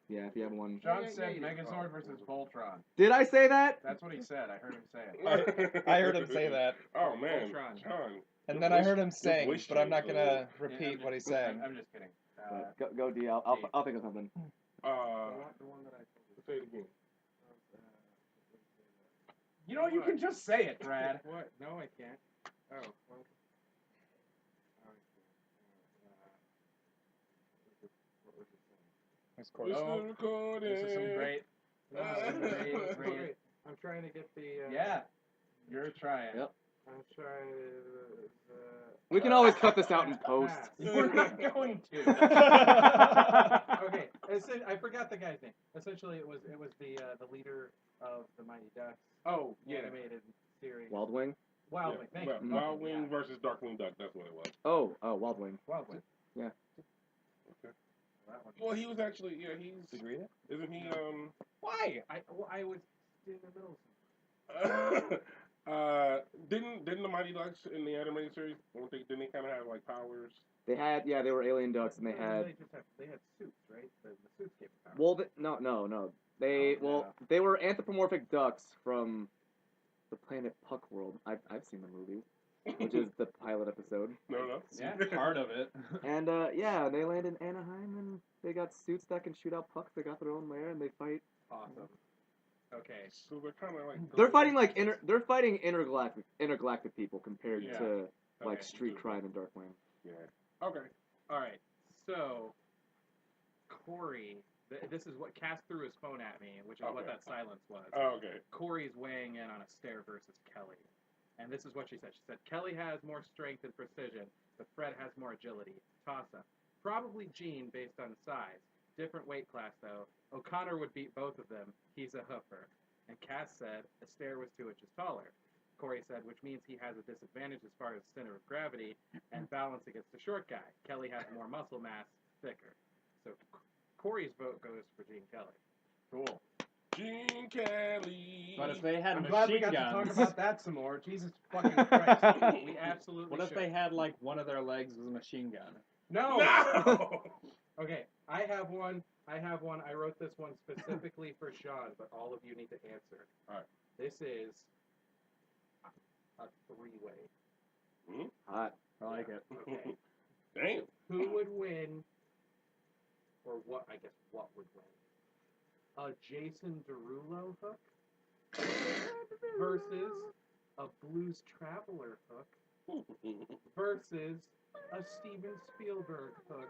yeah, if you have one. John Yeah, said yeah. Megazord versus Voltron. Did I say that? That's what he said. I heard him say it. I heard him say that. Oh man, Voltron. John. And then I heard him Your sing, voice but I'm not changed gonna a repeat what he sang. I'm just kidding. Go D. I'll think of something. little. The one that I told you. Say it again. You know, you can just say it, Brad. What? No, I can't. Oh, well. What was it saying? It's We're cool. still recording. This is some great. This is some great. I'm trying to get the. Yeah, you're trying. Yep. I'm trying to. We can always cut this out in post. We're not going to. Okay, I forgot the guy's name. Essentially, it was the leader of the Mighty Ducks Oh, yeah. animated series. Wild Wing. Wild Wing. Thank you. Wild Wing versus Darkwing Duck. That's what it was. Oh, Wild Wing. Wild Wing. Yeah. That one. Well, he was actually he's Did you read it? isn't he Why? I was in the middle of didn't the Mighty Ducks in the animated series didn't they kind of have like powers? They were alien ducks, and they had. They had suits, right? The suits gave them powers. Well, no. They they were anthropomorphic ducks from the planet Puck World. I've seen the movie, which is the pilot episode. No. Yeah. Part of it. And yeah, they land in Anaheim, and they got suits that can shoot out pucks. They got their own lair, and they fight. Awesome. Okay. So they're kind of like They're fighting like intergalactic people compared Yeah. to like Okay. street crime and Darkwing. yeah. Okay. All right. So, Corey, this is what Cass threw his phone at me, which is what Okay. that silence was. Oh, okay. Corey's weighing in on Astaire versus Kelly. And this is what she said. She said, Kelly has more strength and precision, but Fred has more agility. Toss-up. Probably Gene based on size. Different weight class, though. O'Connor would beat both of them. He's a hoofer. And Cass said, Astaire was 2 inches taller. Corey said, which means he has a disadvantage as far as center of gravity and balance against the short guy. Kelly has more muscle mass, thicker. So Corey's vote goes for Gene Kelly. Cool. Gene Kelly. But if they had I'm glad we machine got to talk guns, about that some more. Jesus fucking Christ. We absolutely what if should. they had like one of their legs was a machine gun? No. No. Okay, I have one. I wrote this one specifically for Sean, but all of you need to answer. Alright. This is a 3-way. Hot. I like it. Okay. Damn. Who would win, or what, I guess, what would win? A Jason Derulo hook versus a Blues Traveler hook versus a Steven Spielberg hook.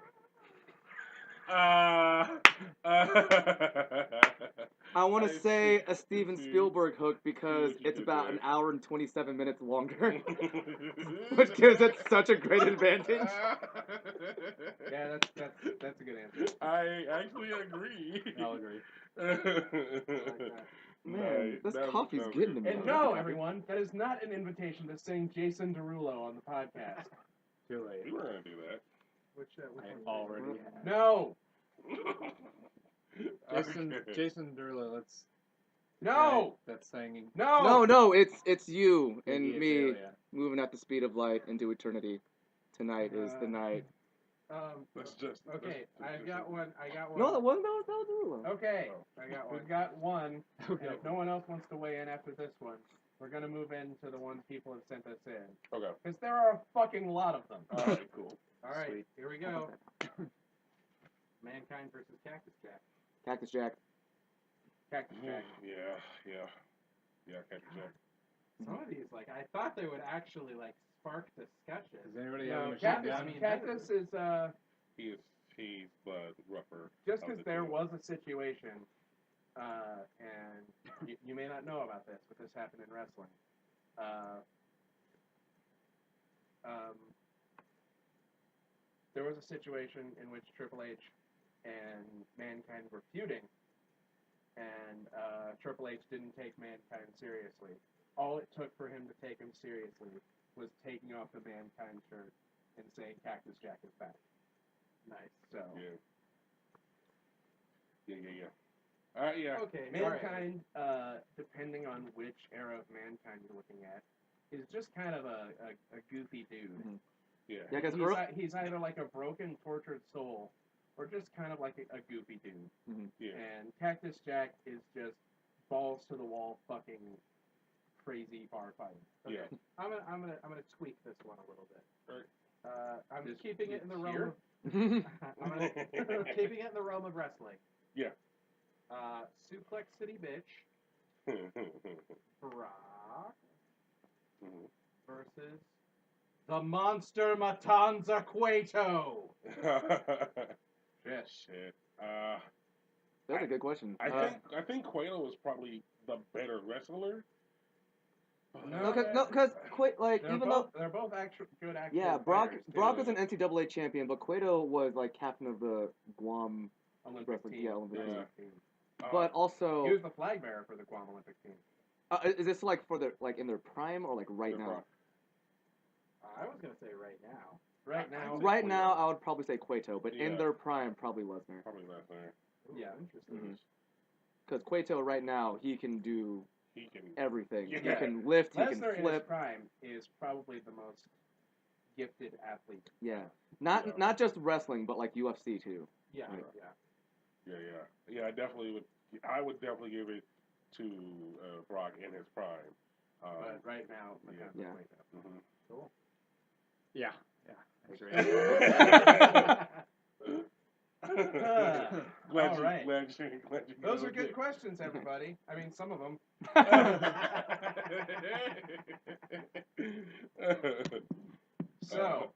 I want to I say see. a Steven see. Spielberg hook because what you it's did about there. an hour and 27 minutes longer, which gives it such a great advantage. Yeah, that's a good answer. I actually agree. I'll agree. Man, Nice. this That was- coffee's that was getting good. to me. And no, everyone, that is not an invitation to sing Jason Derulo on the podcast. Too late. We were gonna do that. Which I one? already have. No. Okay. Jason Derulo, that's No. that's singing. No. No, it's you and Iggy me Azalea. moving at the speed of light into eternity. Tonight is the night. Let's just. Okay, I got one. No, that wasn't. That was Derulo. Okay, Oh. I got one. We've got one. Okay. And if no one else wants to weigh in after this one, we're gonna move into the ones people have sent us in. Okay. Because there are a fucking lot of them. All right. Cool. All right, Sweet. here we go. Mankind versus Cactus Jack. Cactus Jack. Cactus Jack. Yeah. Captain Jack. Some of these, like, I thought they would actually like spark discussion. Does anybody have a No, machine Cactus, gun? I mean, Cactus is He's rougher. just of because the there two. was a situation, and you may not know about this, but this happened in wrestling. There was a situation in which Triple H and Mankind were feuding, and Triple H didn't take Mankind seriously. all it took for him to take him seriously was taking off the Mankind shirt and saying Cactus Jack is back. Nice. So Yeah. Okay. all right. Mankind, depending on which era of Mankind you're looking at, is just kind of a goofy dude. Mhm. Yeah. Yeah, because He's either like a broken, tortured soul, or just kind of like a goofy dude. Yeah. And Cactus Jack is just balls to the wall, fucking crazy bar fighting. Yeah. I'm gonna tweak this one a little bit. Alright. I'm This- keeping it in the this realm here? of I'm keeping it in the realm of wrestling. Yeah. Suplex City Bitch, Brock versus the Monster Matanza Cueto. Shit. That's a good question. I think Quayle was probably the better wrestler. No, because like They're even both, they're both good actors. yeah, Brock was an NCAA champion, but Cueto was like captain of the Guam Olympic wrestling. team. Yeah, Olympic Yeah. team. But also, He was the flag bearer for the Guam Olympic team. is this like for their like in their prime or like right They're now? Brock. I was gonna say right now. Right now, Right now, I would probably say Cueto, but in Yeah. their prime, probably Lesnar. Probably Lesnar. yeah. Interesting. Mhm. Because Cueto right now, he can do He can. everything. He Yeah. can lift, he Lesnar can in his flip. prime is probably the most gifted athlete. Yeah, not Yeah. not just wrestling, but like UFC too. Yeah, Right. Yeah. I definitely would. I would definitely give it to Brock in his prime. But right now, Yeah. Yeah. Mhm. Yeah. Glad all you- right. glad you Those go are good with questions, everybody. I mean, some of them. it. So,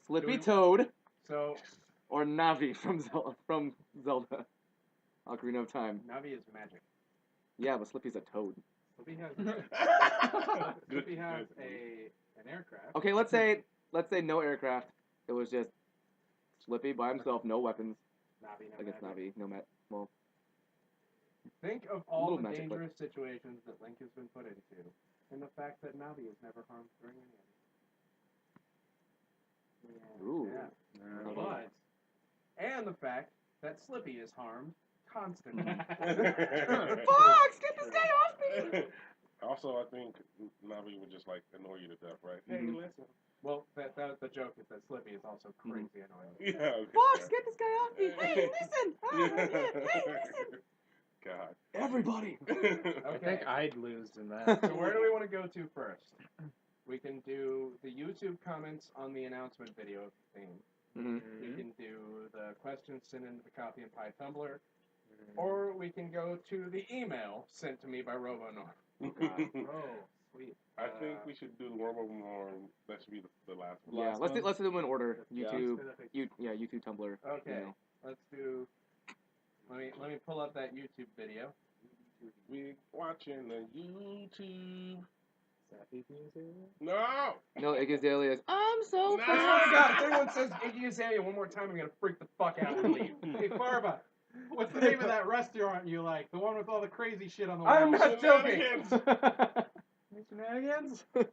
Slippy we- Toad so or Navi from Zelda. Ocarina of Time. Navi is magic. Yeah, but Slippy's a toad. Slippy has Good- Slippy has good. an aircraft. Okay, let's say no aircraft. It was just Slippy by himself, no weapons. Navi, no Against magic. Navi, no Met. Well, Think of all Little the magic, but- dangerous situations that Link has been put into, and the fact that Navi is never harmed during any of it. ooh. Yeah. But, and the fact that Slippy is harmed constantly. Fox, get this guy off me! Also, I think Navi would just like annoy you to death, right? Hey, Mhm. listen. Well, that the joke is that Slippy is also crazy annoying. Yeah. Okay. Fox, get this guy off me! Hey, listen! Ah, Yeah. hey, listen! God. Everybody! I Okay, think I'd lose in that. so where do we want to go to first? We can do the YouTube comments on the announcement video theme. Mm-hmm. We can do the questions sent into the Copy and Pie Tumblr. Or we can go to the email sent to me by RoboNorm. Oh, sweet. I think we should do the Worm of Morn. That should be the last one. Yeah, let's do them in order. Yeah. YouTube, Specific. YouTube, Tumblr. Okay, email. let's do. Let me pull up that YouTube video. We watching the YouTube. Sappy music? No. No, Iggy Azalea is. I'm so No. I swear to God, if anyone says Iggy Azalea one more time, I'm gonna freak the fuck out and leave. Hey, Farva, what's the name of that restaurant you like? The one with all the crazy shit on the wall. I'm not joking. Shenanigans? God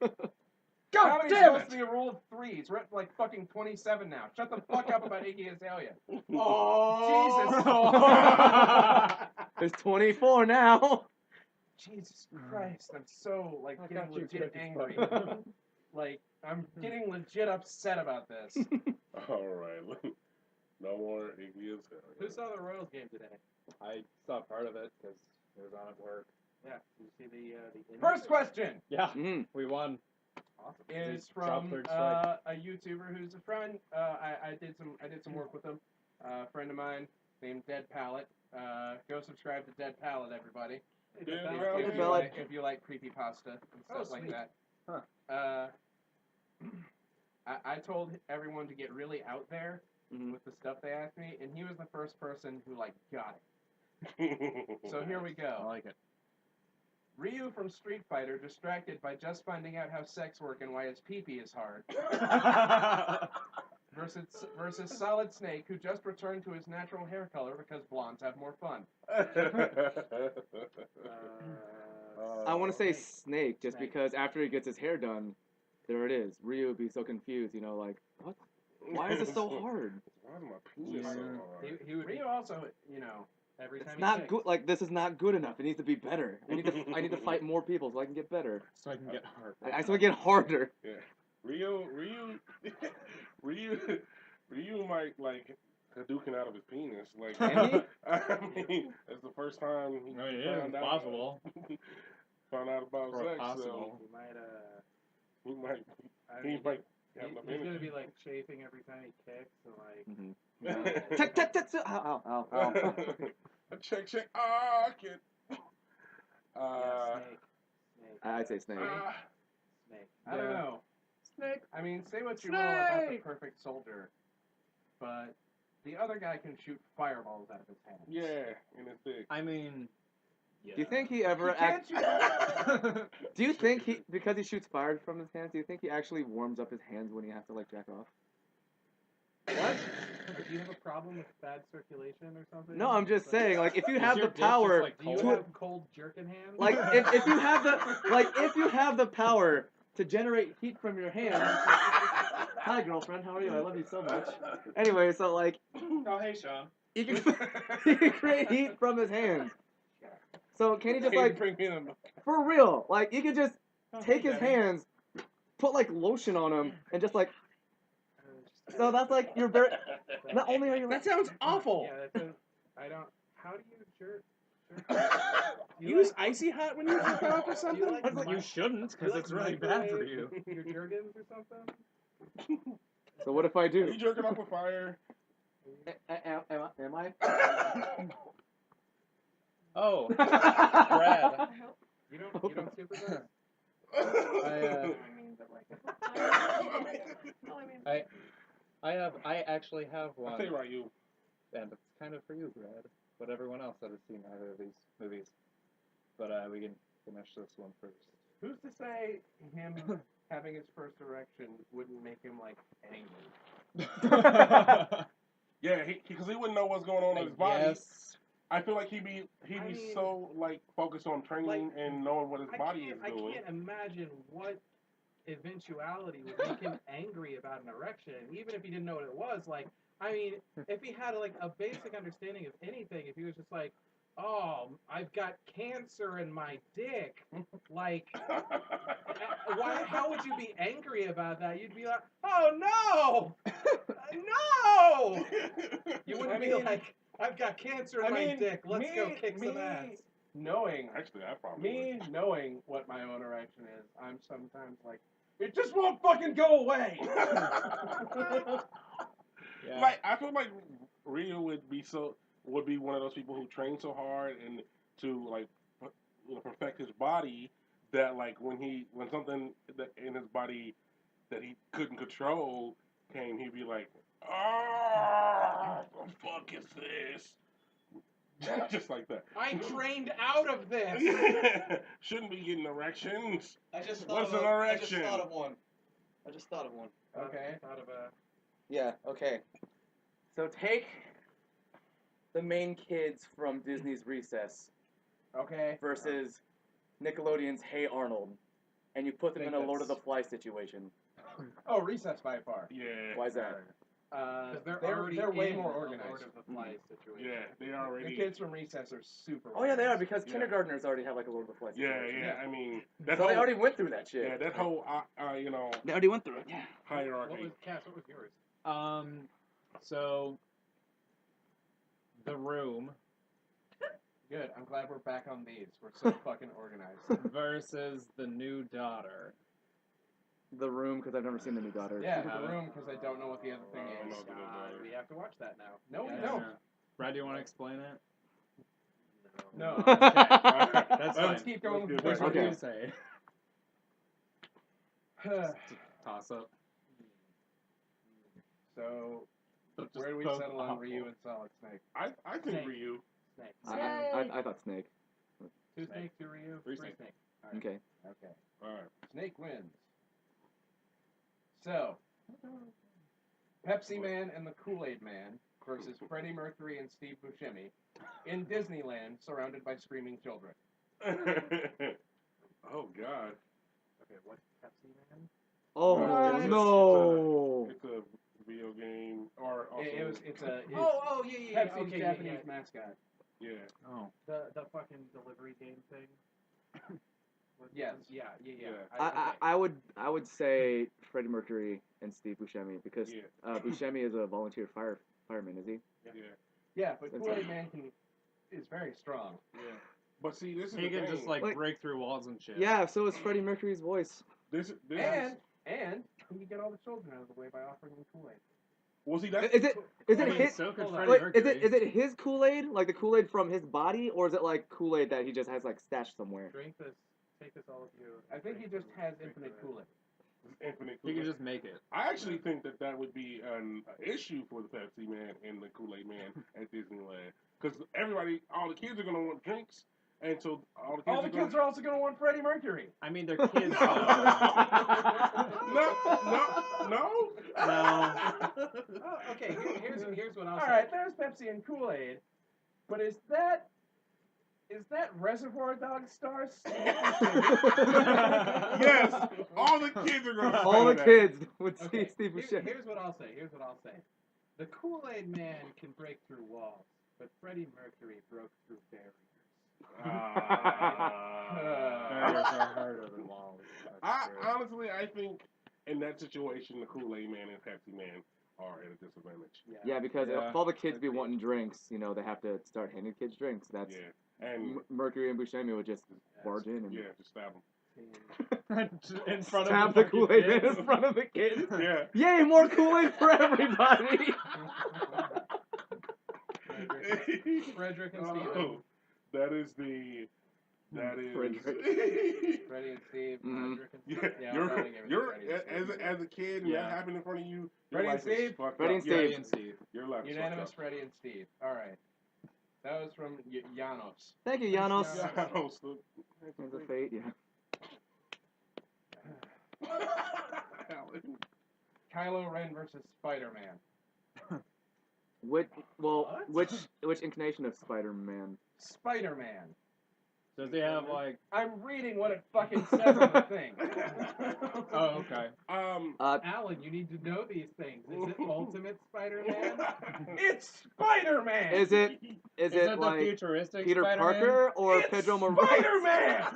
God damn damn supposed to be a rule of threes. We're at like fucking 27 now. Shut the fuck up about Iggy Azalea. Oh, There's 24 now. Jesus Christ, I'm so like I getting got you, legit Cookie angry. Spuck. Like I'm getting legit upset about this. All right. No more Iggy Azalea. Who saw the Royals game today? I saw part of it because it was on at work. Yeah, you see the First question Yeah, Mhm. we won. Awesome. is Drop from third strike. a YouTuber who's a friend. I did some work with him. A friend of mine named Dead Palette. Go subscribe to Dead Palette, everybody. Dead If, Palette. if, you like, if you like creepypasta and Oh, stuff like sweet. that. Huh. I told everyone to get really out there Mhm. with the stuff they asked me, and he was the first person who like got it. So here we I go. like it. Ryu from Street Fighter distracted by just finding out how sex works and why his pee-pee is hard. versus Solid Snake, who just returned to his natural hair color because blondes have more fun. I want to say Snake. Snake, just Snake. because after he gets his hair done, there it is. Ryu would be so confused, like, what? Why is it so hard? Why is my penis so hard? He would Ryu also, every time It's he not kicks, good. Like, this is not good enough. It needs to be better. I need to fight more people so I can get better. So I can get hard. So I get harder. Yeah. Ryu might like Hadouken out of his penis. Like, Can he? I mean, it's the first time he I mean, yeah, found it's out, possible. found out about Or sex. possible. he might, So he might I he mean, might have he's enough gonna energy. be like chafing every time he kicks, and like, Mm-hmm. Tick, tick, tick, tick. Ow, ow, ow, ow. check. Ah, I can't. yeah, snake. I'd say Snake. Snake. I don't Yeah. know. Snake. I mean, say what you will about the Snake! perfect soldier, but the other guy can shoot fireballs out of his hands. Yeah, in his dick. I mean, yeah. Do you think he ever Do you think he, because he shoots fire from his hands, do you think he actually warms up his hands when he has to like jack off? What? Do you have a problem with bad circulation or something? No, I'm just saying, like, if you Is have your the dick just, power, like, Do you cold? have cold jerkin hands? like, if you have the power to generate heat from your hands. Hi, girlfriend. How are you? I love you so much. Anyway, so like, Oh, hey, Sean. he can create heat from his hands. So can he just like, bring me the for real, like, you could just take his Daddy. hands, put like lotion on them, and just like. So that's like you're very. Not only are you. That sounds awful. Yeah, that's a, I don't. How do you jerk? You Use like- icy hot when you jerk off or do you something? like I was like, you mi- shouldn't, do because you it's like really bad for you. microwave Your jerkins or something? So what if I Are do? you jerking off with fire? Am I? Oh, Brad. You don't supervise? I actually have I'll one, tell you right, you. and it's kind of for you, Brad, but everyone else that has seen either of these movies. But we can finish this one first. Who's to say him having his first erection wouldn't make him like angry? Yeah, because he wouldn't know what's going on in his body. Yes. I feel like he'd be I mean, so like focused on training like, and knowing what his body is I doing. can't imagine what eventuality would make him angry about an erection, even if he didn't know what it was. Like, I mean, if he had like a basic understanding of anything, if he was just like, "Oh, I've got cancer in my dick," like, why? How would you be angry about that? You'd be like, "Oh no, no!" You wouldn't be like, "I've got cancer in my dick. Let's go kick some ass." Knowing Actually, I probably me knowing what my own erection is, I'm sometimes like, it just won't fucking go away. Yeah. Like I feel like Ryu would be one of those people who train so hard and to like perfect his body that like when something that in his body that he couldn't control came, he'd be like, "Ah, the fuck is this?" Just like that. I trained out of this. Shouldn't be getting erections. I just What's an erection? one. I just thought of one. Okay. Thought of a. Yeah, okay. So take the main kids from Disney's Recess Okay. versus Nickelodeon's Hey Arnold, and you put them in a Lord of the Flies situation. Oh, Recess by far. Yeah. Why is that? Because They're way in more a organized. Lord of the Flies situation. Yeah, they The already. kids from Recess are super. Oh yeah, they are, organized. because Yeah. kindergartners already have like a Lord of the Flies Yeah, situation. yeah. I mean, that So whole they already went through that shit. yeah, that whole They already went through it. Yeah. hierarchy. What was Cass? What was yours? So The Room Good. I'm glad we're back on these. We're so fucking organized. versus The New Daughter. The Room, because I've never seen The New Daughter. Yeah, Yeah. the room because I don't know what the other thing Oh, is. no, the other. We have to watch that now. No, we Yeah. don't. Brad, do you want to explain it? No. Okay. That's Let's fine. keep going with Here's the what Okay. you say. Toss up. So, Just where do we both settle on awful. Ryu and Solid Snake? I think Snake. Ryu. Snake. I thought Snake. Two Snake, two Ryu, Three Snake. Snake. All right. Okay. Okay. All right. Snake wins. So, Pepsi Man and the Kool-Aid Man versus Freddie Mercury and Steve Buscemi in Disneyland surrounded by screaming children. What's Pepsi Man? Oh What? no! It's a video game, or also, It's a Oh, yeah. Pepsi's Okay, Japanese yeah. mascot. yeah. Oh. The fucking delivery game thing. Yes. Yeah. Yeah. I would say Freddie Mercury and Steve Buscemi because Yeah. Buscemi is a volunteer fireman, is he? Yeah. Yeah, but That's Kool-Aid right. Man is very strong. Yeah. But see, this is He the can thing. just like Like- break through walls and shit. Yeah, so is Freddie Mercury's voice. This And is. he can get all the children out of the way by offering them Kool-Aid. Well, see, that's. Is it I mean, his? so could hold on. Freddie Wait, is Mercury. it his Kool-Aid, like the Kool-Aid from his body, or is it like Kool-Aid that he just has like stashed somewhere? Drink this. Take this, all of you. I think he just has infinite Kool-Aid. Infinite He Kool-Aid. can just make it. I actually think that would be an issue for the Pepsi Man and the Kool-Aid Man at Disneyland, because all the kids are gonna want drinks, and so All the kids are also going to want Freddie Mercury. I mean, they're kids. No, though. no. No. Oh, okay, here's what I'll All say. right, there's Pepsi and Kool-Aid, but is that Reservoir Dogs stars? Yes, all the kids are gonna. All the say that. kids would see Okay, Steve Buscemi. here's what I'll say. The Kool-Aid Man can break through walls, but Freddie Mercury broke through barriers. Barriers are harder than walls. That's true. Honestly, I think in that situation, the Kool-Aid Man and Pepsi Man are at a disadvantage. Yeah, because Yeah. if all the kids be Agreed. wanting drinks, they have to start handing kids drinks. That's Yeah, and Mercury and Buscemi would just barge in and yeah, just stab them. In front stab of the fucking Kool-Aid Man kids. in front of the kids. Yeah. Yay, more Kool-Aid for everybody! Frederick and Steven. Oh, that is. Frederick. Freddie and Steve. Mhm. Frederick and Yeah, Steve. Yeah, I'll probably give it to you're Freddie and Steve. as a kid and Yeah. that happened in front of you. Your Freddie and life is Steve? fucked Freddie up. and Freddie Steve. and Steve. Your life is Unanimous fucked Freddie and Steve. All right. That was from Janos. Thank you, Janos. Yeah. up. Yeah, so- Hands of fate, yeah. Alan. Kylo Ren versus Spider-Man. Which What? which incarnation of Spider-Man? Spider-Man. Does he have like? I'm reading what it fucking says on the thing. Oh, okay. Alan, you need to know these things. Is it Ultimate Spider-Man? It's Spider-Man. Is it Is it it like the futuristic Peter Spider-Man? Parker or It's Pedro Morales? Spider-Man.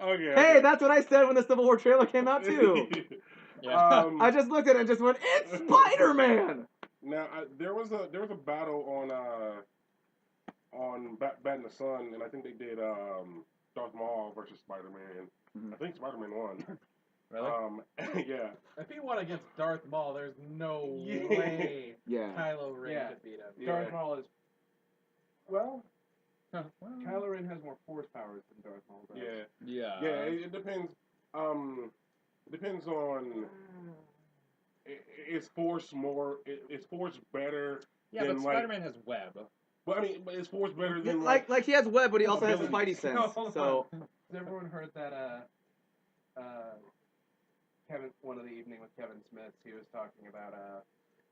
Okay. Hey, that's what I said when the Civil War trailer came out too. Yeah. I just looked at it and just went, "It's Spider-Man." Now there was a battle on Bat in the Sun, and I think they did Darth Maul versus Spider-Man. Mhm. I think Spider-Man won. Really? Yeah. If he won against Darth Maul, there's no Yeah. way Yeah. Kylo Ren Yeah. could beat him. Darth Maul is. Well, Huh. Kylo Ren has more force powers than Darth Maul does. Yeah. Yeah. Yeah. It depends. Depends on. Is Force more? Is Force better? Yeah, than, but like- Spider-Man has web. But I mean, is Force better than Like he has web, but he also has abilities. Spidey sense. No, hold So Has everyone heard that? Kevin, one of the evening with Kevin Smith, he was talking about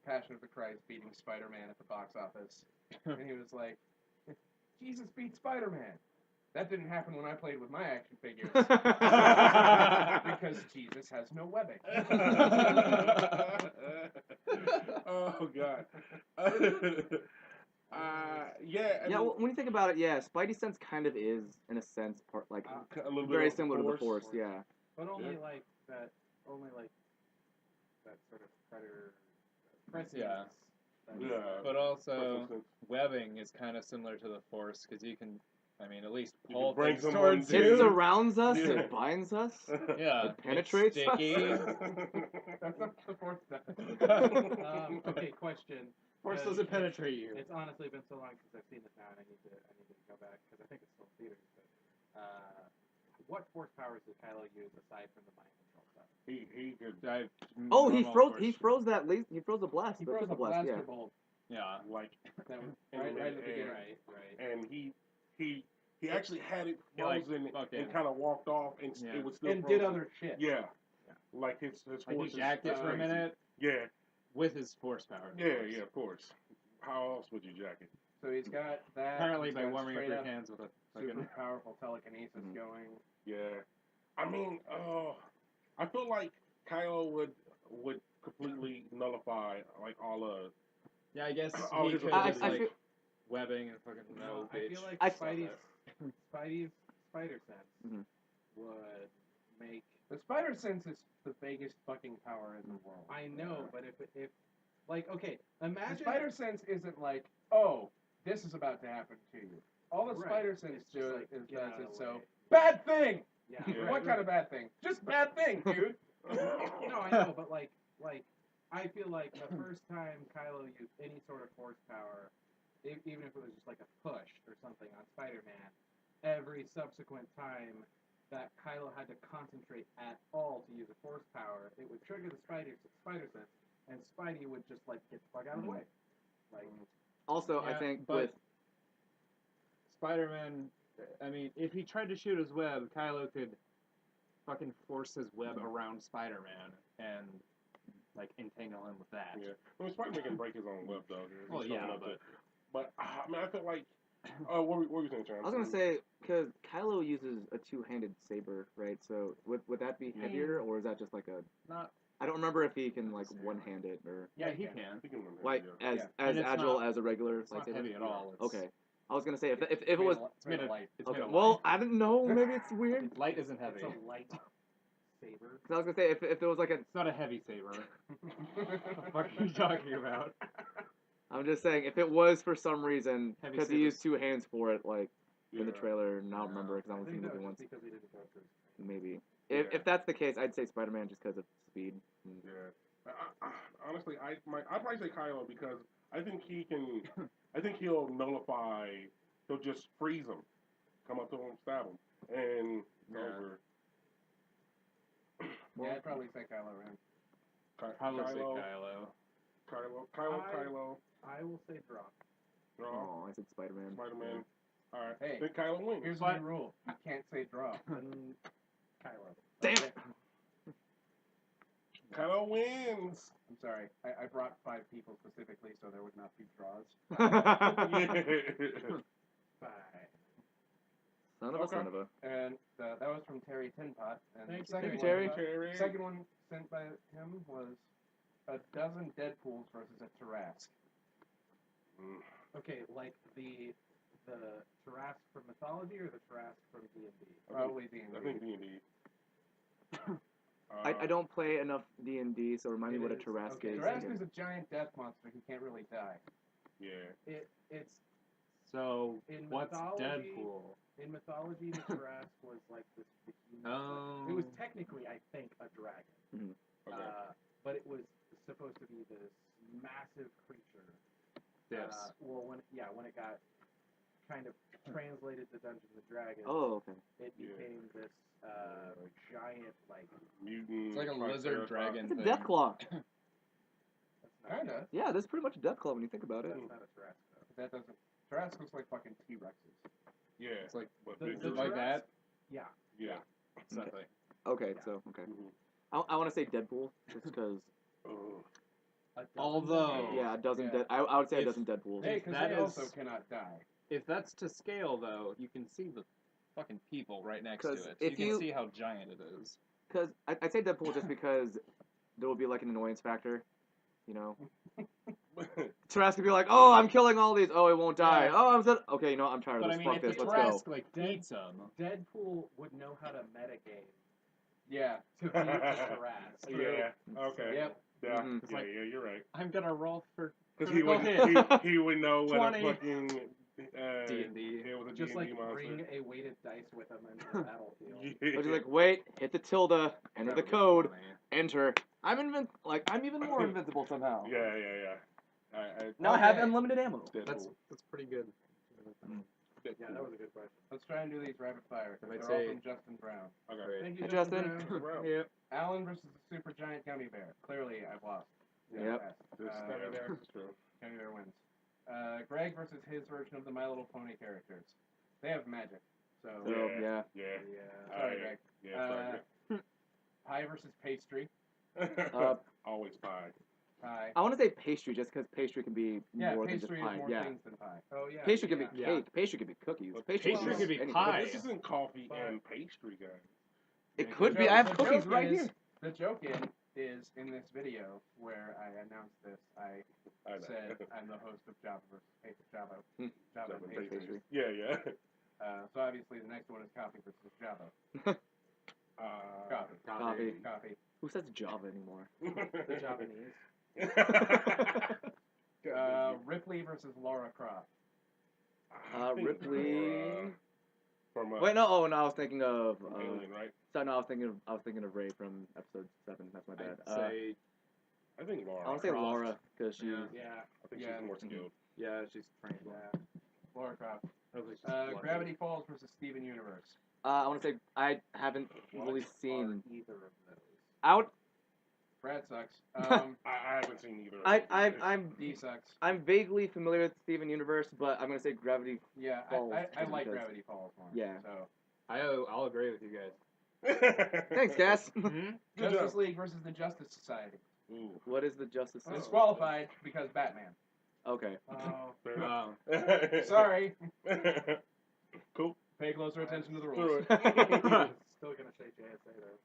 Passion of the Christ beating Spider-Man at the box office, and he was like, "Jesus beat Spider-Man." That didn't happen when I played with my action figures because Jesus has no webbing. Oh God. Yeah. I yeah, mean, well, when you think about it, yeah, Spidey sense kind of is, in a sense, like a little bit very of similar to the Force. Yeah. But only Yeah. like that sort of predator presence. Yeah. that- Yeah. But also, Personal sense. webbing is kind of similar to the Force because you can, I mean, at least You pull can bring things someone towards to- It you. surrounds us. Yeah. It binds us. Yeah, It penetrates it's us. sticky. That's not the Force does. Okay, question. Force Uh, doesn't penetrate you. It's honestly been so long since I've seen it now, and I need to go back because I think it's still in theaters. But what force powers did Kylo use aside from the mind control stuff? He could Oh, he normal froze. Force. He froze that. He froze the blast. He the froze a pistol blast. blaster Yeah. bolt. Yeah. like, That was And right at the then- beginning. Right. and he actually had it He, like, frozen fucking- and kind of walked off, and Yeah. it was still And frozen. did other shit. Yeah. Like his Like force he is jacked it for a crazy. minute Yeah. with his Force power. Yeah. Of course. How else would you jack it? So he's got that. Apparently he's by got warming up straight your up hands with a super fucking. powerful telekinesis Mhm. going. Yeah. I mean, I feel like Kylo would completely nullify like all of. Yeah, I guess Oh, he his could abilities. just I like feel- webbing and fucking no, I bitch. feel like I- Spidey's spider sense Mhm. would make. The spider sense is the biggest fucking power in the world. I know, but if like okay, The imagine spider sense isn't like, oh, this is about to happen to you. All the Right. spider sense It's just does like, is get does out of is the so way. bad thing. Yeah. Yeah. What kind of bad thing? Just bad thing, dude. No, I know, but like I feel like the first time Kylo used any sort of force power, even if it was just like a push or something on Spider-Man, every subsequent time that Kylo had to concentrate at all to use a force power, it would trigger the spider sense, and Spidey would just like get the fuck out of the way. Like Also, I Yeah, think but- with Spider-Man, I mean, if he tried to shoot his web, Kylo could fucking force his web around Spider-Man and like entangle him with that. Yeah, I mean, Spider-Man can break his own web though. He's Well, strong yeah, enough to- but I mean, I feel like. What were you saying, Charles? I was gonna say, because Kylo uses a two-handed saber, right? So would that be Yeah. heavier, or is that just like a? Not. I don't remember if he can like one-hand it or Yeah, he can. can. He can remember, like yeah. as Yeah. as And it's agile not- as a regular It's not lightsaber. heavy at all. It's, Okay, I was gonna say if it was It's made of light. It's okay. made of Well, light. I didn't know. Maybe it's weird. Light isn't heavy. it's a light saber. 'Cause I was gonna say if it was like a. It's not a heavy saber. What the fuck are you talking about? I'm just saying if it was for some reason Heavy because he sabers. used two hands for it, like in the Yeah. trailer, and I don't Yeah. remember because I I only seen think the that movie was once. just because he didn't go through. Maybe. Yeah. If that's the case, I'd say Spider-Man just because of speed. Yeah. Honestly, I'd probably say Kylo because I think he can. I think he'll nullify. He'll just freeze him, come up to him, stab him, and it's Yeah. over. Yeah, I'd probably say Kylo Ren. I would say Kylo. Kylo. I will say drop. Draw. Oh, I said Spider-Man. Spider-Man. All right. Hey. Then Kylo wins. Here's But- the rule: you can't say draw. And Kylo. Damn Okay. it. Kylo wins. I'm sorry. I brought 5 people specifically so there would not be draws. Bye. Son of a Okay. son of a. And that was from Terry Tinpot. And Thank the you, second Terry. one, Terry. second one sent by him was a dozen Deadpools versus a Tarrasque. Mm. Okay, like the Tarrasque from mythology or the Tarrasque from D&D? Probably the I think D&D. I don't play enough D&D, so remind me It what a is. Tarrasque Okay, is. Tarrasque is a giant death monster who can't really die. Yeah. It's So in what's mythology. Deadpool? In mythology, the Tarrasque was like this behemoth. Oh. It was technically, I think, a dragon. Okay. But it was supposed to be this massive creature. Yes. Well, when it got kind of translated to Dungeons and Dragons, Oh, okay. it Yeah. became this giant like. Mutant. It's like a lizard dragon It's a thing. Deathclaw. That's not, Kinda. Yeah, this is pretty much a Deathclaw when you think about it. That's not a Tarrasque though. That doesn't. Tarrasque looks like fucking T-Rexes. Yeah. It's like But the- bigger. the like that. Yeah. Yeah. Something. Okay, Yeah. so, okay. Mhm. I want to say Deadpool, just because, Ugh. A dozen Although- Deadpools. yeah, a dozen Yeah. Dead. I would say a If- dozen Deadpools. Hey, because that they is- also cannot die. If that's to scale, though, you can see the fucking people right next to 'Cause it. if you you- can see how giant it is. Because I'd say Deadpool just because there will be like an annoyance factor, you know. Tarrasque could be like, oh, I'm killing all these. Oh, it won't die. Yeah. Oh, I'm so okay. You know, what? I'm tired of But I this. mean, Fuck if this. the Let's Tarrasque go. like eats them, Deadpool would know how to metagame Yeah. to beat the Tarrasque. Yeah. Okay. Yep. Yeah. Mhm. It's Yeah. like- Yeah. You're right. I'm gonna roll for Because he critical would hit. he would know what 20. a fucking D&D. it was a Just D&D like monster. bring a weighted dice with them into the battlefield. Yeah. But you're like, wait, hit the tilde, enter the That would be code, funny. enter. I'm even more invincible somehow. Yeah. Now I have Okay. unlimited ammo. That's pretty good. Yeah, that was a good question. Let's try and do these rapid fire. I They're might all say- from Justin Brown. Okay. Thank you, Hey, Justin. Justin. Brown. Yep. Alan versus the super giant gummy bear. Clearly, I've lost. Yep. This Uh, bear. This is true. Gummy bear wins. Greg versus his version of the My Little Pony characters. They have magic. So, So, yeah. Yeah. Yeah. sorry, Alright. Greg. Yeah. Pie versus pastry. Sorry. Always pie. Pie. I want to say pastry just because pastry can be Yeah, more than just pastry pie. is more Yeah. things than pie. Oh yeah. Pastry can be Yeah. cake. Pastry can be cookies. But Pastry, pastry could be anything. pie. This isn't coffee But- and pastry, guys. It The could be. joke- I have the cookies joke right is- here. The joke is in this video where I announced this. I said I'm the host of Java versus Java and Pastry. Yeah. So obviously the next one is coffee versus Java. Coffee. Who says Java anymore? The Javanese. Ripley versus Laura Croft. I think Ripley. From Wait, no. Oh, no. I was thinking of. from Alien, right? So no, I was thinking of Ray from episode 7. That's my bad. I'd say, I think Laura. I want to say Croft. Laura because she. Yeah. I think Yeah. she's more skilled. yeah, she's trained. Yeah. Laura Croft. Hopefully she's bloody. Gravity Falls versus Steven Universe. I want to say I haven't really seen. either of those. Out. Brad sucks. I haven't seen either. D sucks. I'm vaguely familiar with Steven Universe, but I'm gonna say Gravity. Yeah, Falls, I like because- Gravity Falls more. Yeah. So I'll agree with you guys. Thanks, Cass. Good Justice job. League versus the Justice Society. Ooh. What is the Justice League? Disqualified because Batman. Okay. Oh, Fair enough. sorry. Cool. Pay closer attention to the Through rules. it. Still gonna say JSA though.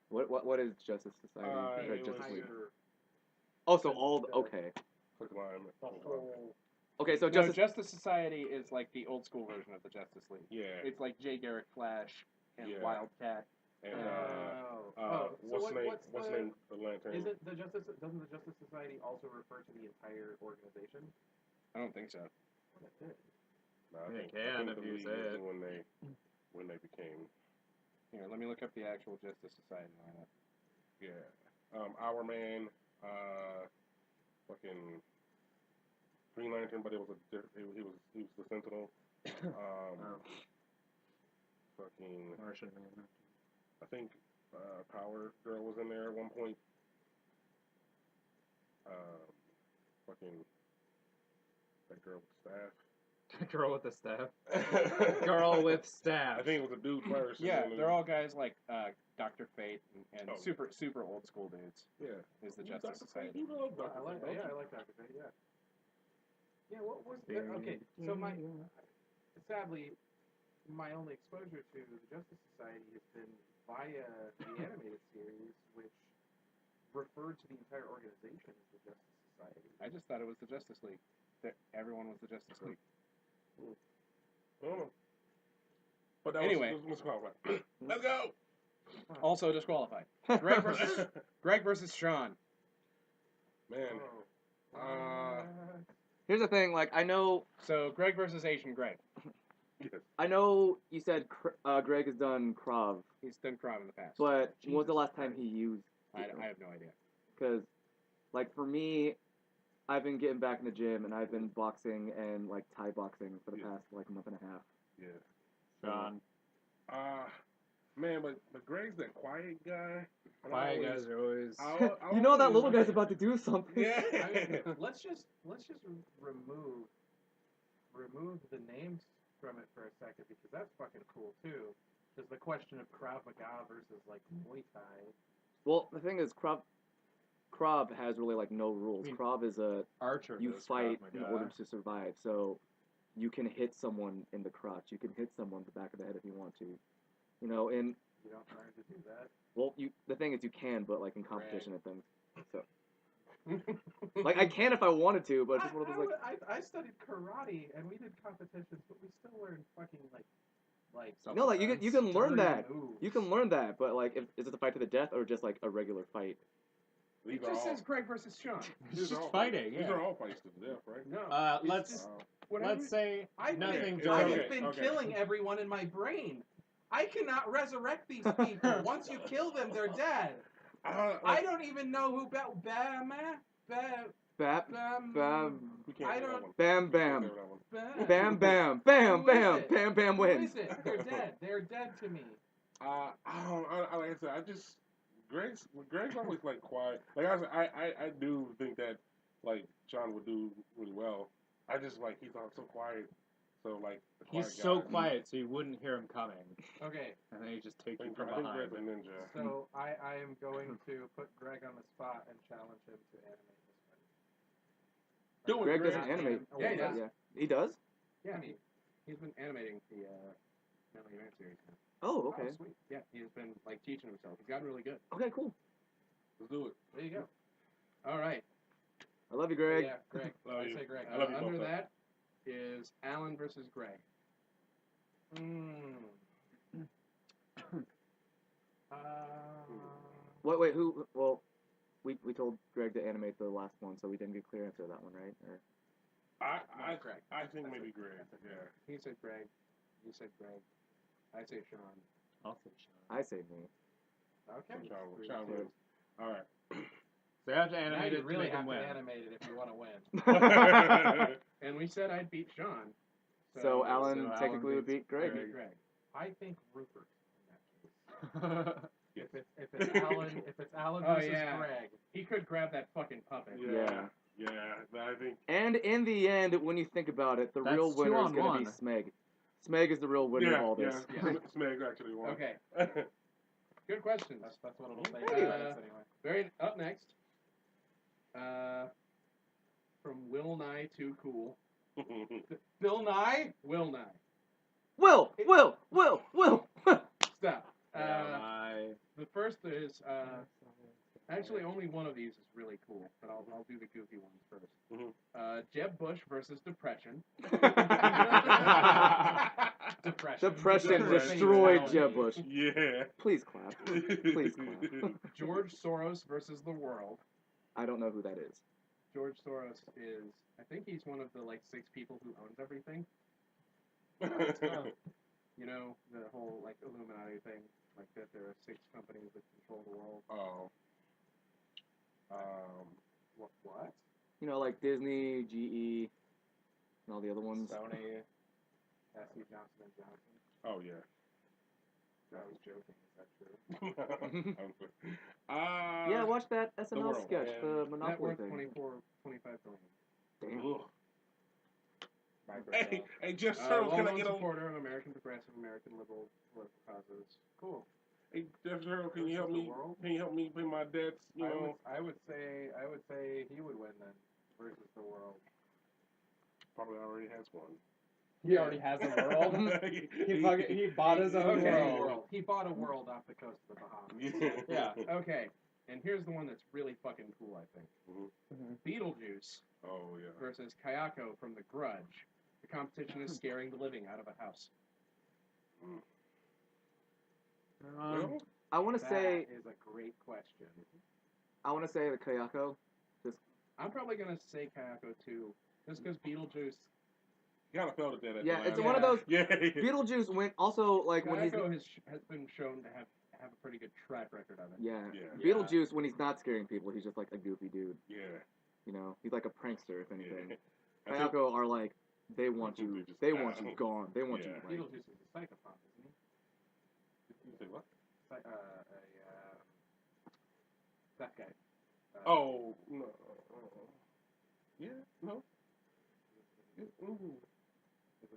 What is Justice Society? Or it Justice was- League? Oh, so all okay. Click line. The whole Okay, so No, Justice. Justice Society is like the old school version of the Justice League. Yeah. It's like Jay Garrick Flash and Yeah. Wildcat. And so what's what's name? The Lantern. Is it the Justice? Doesn't the Justice Society also refer to the entire organization? I don't think so. No, They I can think if the you League say was it. when they became. Here, let me look up the actual Justice Society lineup. Yeah. Our Man. Fucking Green Lantern, but it was he was the Sentinel. Fucking. Martian Man. I think Power Girl was in there at one point. Fucking that girl with the staff. Girl with the staff. Girl with staff. I think it was a dude first. Yeah, and then they're all guys like Dr. Fate and Oh. super old school dudes. Yeah. Is the You Justice Dr. Fate, Society? you love I Dr. like Fate, that. don't Yeah, I like Dr. Fate. Yeah. Yeah. What was the, okay? So sadly, my only exposure to the Justice Society has been via the animated series, which referred to the entire organization as the Justice Society. I just thought it was the Justice League. That everyone was the Justice League. you? I don't know. But that Anyway. was qualified. Let's go. Also disqualified. Greg versus Sean. Man. Oh. Here's the thing. Like I know So Greg versus Asian Greg. you said Greg has done Krav, He's done crime in the past. but when was the Jesus last time Christ. he used? I have no idea. Because, like for me, I've been getting back in the gym and I've been boxing and like Thai boxing for the Yeah. past like month and a half. Yeah. Sean. Man, but Greg's that quiet guy. And I Quiet always- guys are always. I You know that always little like- guy's about to do something. Yeah. I mean, let's just remove the names from it for a second because that's fucking cool too. There's the question of Krav Maga versus like Muay Thai. Well, the thing is, Krav has really like no rules. I mean, Krav is Archer. you does fight Krav in Maga. order to survive. So you can hit someone in the crotch. You can hit someone in the back of the head if you want to. You know, and You don't learn to do that. well, the thing is you can, but like in competition and things. So like I can if I wanted to, but it's just one of those like. I studied karate and we did competitions, but we still learned fucking like No, like you can learn dirty that. moves. You can learn that, but like, is it a fight to the death or just like a regular fight? These It are just all- says Greg versus Sean. these It's are just all fighting, These yeah. are all fights to the death, right? No. it's Let's just- let's say I've nothing. been, Okay, I Joe. have been okay. killing everyone in my brain. I cannot resurrect these people. Once you kill them, they're dead. I don't even know who Bam Bap, bam, We can't I do that don't- one. bam, We can't bam, do that one. bam, bam, bam, Who is bam, it? bam, bam Who wins. is it? They're dead. They're dead to me. I like I said, I just Greg's always like quiet. Like I said, I do think that like Sean would do really well. I just like he's all so quiet. So like the He's quiet so guy. quiet, so you wouldn't hear him coming, Okay, and then he just takes I you think, from I think behind. Greg's a ninja. so I am going to put Greg on the spot and challenge him to animate this one. Do it, Greg Greg. doesn't animate. Yeah, he does. Yeah, he does. Yeah, he's been animating the Metal Gear series now. Oh, okay. Sweet. Yeah, he's been like teaching himself. He's gotten really good. Okay, cool. Let's do it. There you go. All right. I love you, Greg. Yeah, Greg. Love I you. say Greg. I love you Under both, though. that is Alan versus Greg. Wait, who? Well, we told Greg to animate the last one, so we didn't get clear answer to that one, right? Or... Greg. I think maybe Greg. Yeah. He said Greg. You said Greg. I say Sean. I'll say Sean. I say me. Okay. Sean wins. All right. So you have to Now animate you it to really make him have to win. animate it if you want to win. And we said I'd beat Sean. So Alan Alan technically would beat Greg. Greg. I think Rupert in that case. Yes. If it's Alan Oh, versus yeah. Greg. He could grab that fucking puppet. Yeah. Yeah, but I think. And in the end, when you think about it, the That's real winner is 2-on-1. going to be Smeg. Smeg is the real winner of all this. Yeah. Smeg actually won. Okay. Good questions. That's what it'll say. Thank you. Very up next. From Will Nye Too Cool. Bill Nye? Will Nye. Will. Stop. I The first is actually only one of these is really cool, but I'll do the goofy ones first. Mhm. Jeb Bush versus Depression. Depression destroyed Jeb Bush. Yeah. Please clap. Please clap. George Soros versus the world. I don't know who that is. George Soros is, I think he's one of the like 6 people who owns everything. You know, the whole like Illuminati thing, like that there are 6 companies that control the world. Oh. What? You know, like Disney, GE, and all the other ones. Sony, S.C. Johnson & Johnson. Oh yeah. I was joking. Is that true? Yeah, watch that SNL world. sketch, And the net Monopoly worth thing. 25 billion. Damn. Ugh. Microsoft. Hey, Jeff Turtle, can I Well-known get a? supporter of American progressive, American liberal political causes. Cool. Hey, Jeff Turtle, can you help Versus me? the world? Can you help me pay my debts? You know. I would say he would win then versus the world. Probably already has one. He already has a world. He bought his own Okay. world. He bought a world off the coast of the Bahamas. Yeah. Okay, and here's the one that's really fucking cool, I think. Mhm. Beetlejuice Oh yeah. versus Kayako from The Grudge. The competition is scaring the living out of a house. Well, I want to That say is a great question. the Kayako. I'm probably gonna say Kayako too, just because Beetlejuice. you kind of felt it there. At Yeah, the it's last one of one. those. Yeah. Beetlejuice went also like when he's Kayako has been shown to have a pretty good track record of it. yeah. Yeah. Beetlejuice when he's not scaring people, he's just like a goofy dude. Yeah. You know, he's like a prankster if anything. Yeah. I think- Kayako are like they want you gone. They want you Yeah. like Beetlejuice is a psychopath, isn't he? You say what? That guy. Oh no. Yeah. No. Isn't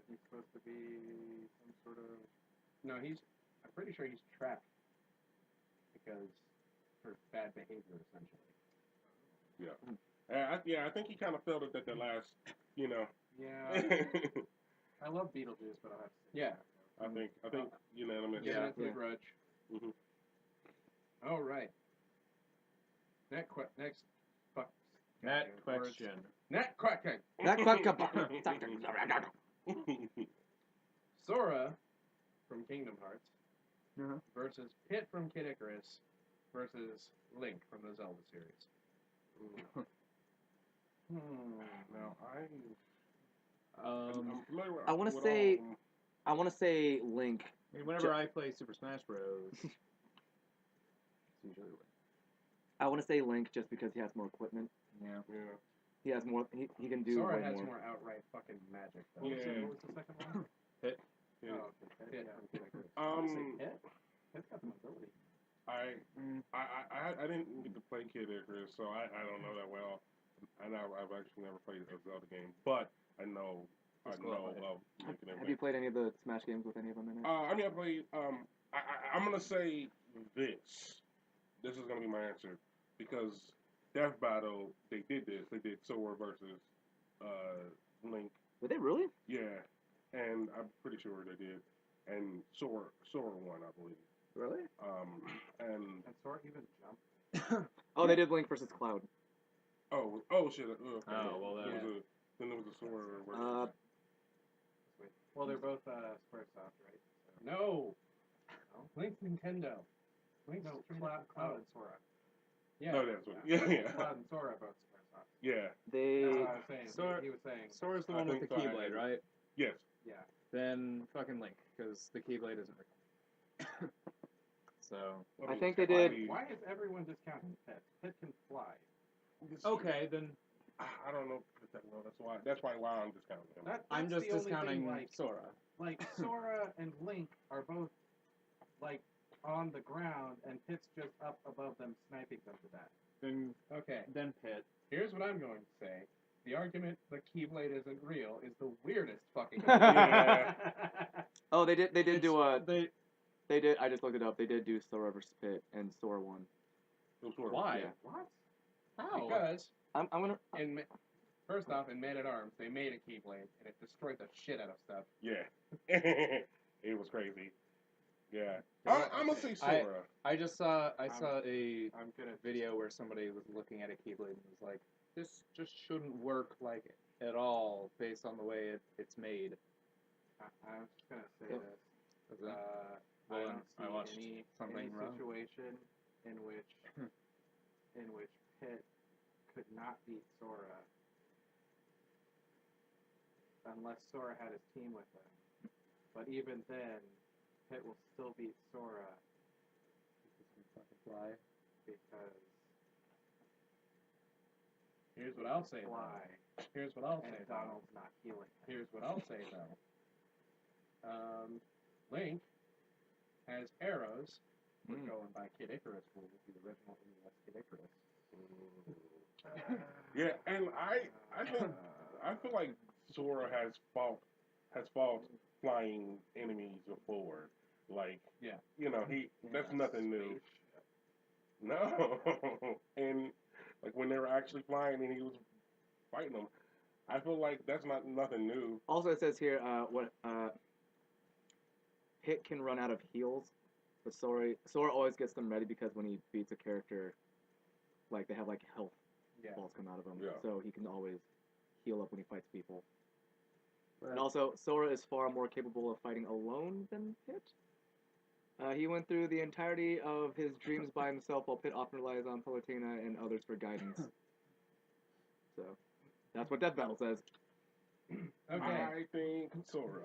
he supposed to be some sort of? No, I'm pretty sure he's trapped because for bad behavior, essentially. Yeah. I think he kind of felt it at the last. You know. Yeah. I love Beetlejuice, but I have to say Yeah. I think unanimous. Get into Yeah. the Grudge. Mhm. All right. Next fuck. That Words. question. Next question. Sora from Kingdom Hearts Uh-huh. versus Pit from Kid Icarus versus Link from the Zelda series. Now Um, I'm familiar with. I wanna with say- all of them. I want to say Link. I mean, whenever I play Super Smash Bros, it's usually Link. I want to say Link just because he has more equipment. Yeah. Yeah. He has more. He can do Sora way has more. more outright fucking magic. Though. Yeah. What was the second one? Pit. Yeah. Oh, okay. Pit from Kid Icarus. Um, Pit's got some ability. I didn't get to play Kid Icarus, so I don't know that well. I've actually never played a Zelda game, but I know of Link and Have everything. you played any of the Smash games with any of them in it? I mean, I played. I'm gonna say this. This is gonna be my answer because Death Battle they did this. They did Sora versus Link. Did they really? Yeah, and I'm pretty sure they did. and Sora won, I believe. Really? And And Sora even jumped. Oh, they did Link versus Cloud. oh shit. Okay. Oh, well, There then- was then there was a Sora. Well, they're both SquareSoft, right? So. No. Link's Nintendo. Link's No, Cloud. Cloud and Sora. Yeah. Oh, that's what. Yeah. Cloud and Sora both SquareSoft. Yeah. That's They. what I was saying. Sora- He was saying. Sora's the I one with the think so, I Keyblade, agree. right? Yes. Yeah. Then fucking Link, because the Keyblade isn't real. So. I think they Why, did. why is everyone discounting Pit? Pit can fly. Okay, then I don't know. That's why I'm discounting him. I'm That's just the only discounting thing, Sora. like Sora and Link are both like on the ground, and Pit's just up above them, sniping them to death. Then Okay. Pit. Here's what I'm going to say. The argument the Keyblade isn't real is the weirdest fucking. Yeah. Oh, they did. They did do a. They They did. I just looked it up. They did do Sora versus Pit, and Sora won. It was Sora. why? Yeah. What? How? Because I'm gonna. first off, in Man at Arms, they made a Keyblade and it destroyed the shit out of stuff. Yeah. It was crazy. Yeah. I'm gonna say Sora. I just saw a I'm gonna video where somebody was looking at a Keyblade and was like, this just shouldn't work like at all based on the way it's made. I'm just gonna say Yep. this. Is it? I Well, don't I see watched any something wrong. situation in which Pit could not beat Sora unless Sora had his team with him. But even then, Pit will still beat Sora Fly. because Here's what I'll say. fly Though. Here's what I'll say. and though. Donald's not healing. Here's what I'll say though. Link has arrows. We're Mm. going by Kid Icarus rules. The original NES Kid Icarus. Yeah, and I feel like Sora has fought flying enemies before. Like, Yeah. that's nothing new. No. And like when they were actually flying and he was fighting them, I feel like that's not nothing new. Also, it says here Pit can run out of heals, but Sora always gets them ready because when he beats a character, like they have like health Yeah. balls come out of him, Yeah. so he can always heal up when he fights people. Right. And also, Sora is far more capable of fighting alone than Pit. He went through the entirety of his dreams by himself, while Pit often relies on Palutena and others for guidance. So, that's what Death Battle says. Okay. I think Sora.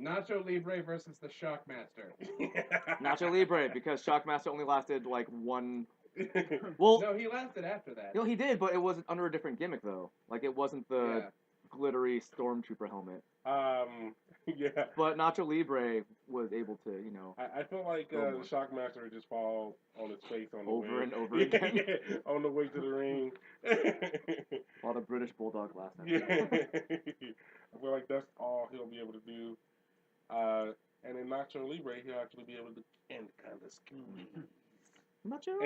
Nacho Libre versus the Shockmaster. Nacho Libre, because Shockmaster only lasted like one. Well, No, he lasted after that. no, he did, but it wasn't under a different gimmick though. Like it wasn't the Yeah. glittery stormtrooper helmet. Yeah. But Nacho Libre was able to, I feel like Oh, the my. Shockmaster would just fall on his face on the Over way. and over again. On the way to the ring. While the British Bulldog last time. Yeah. I feel like that's all he'll be able to do. And in Nacho Libre, he'll actually be able to kind of squeeze. Nacho.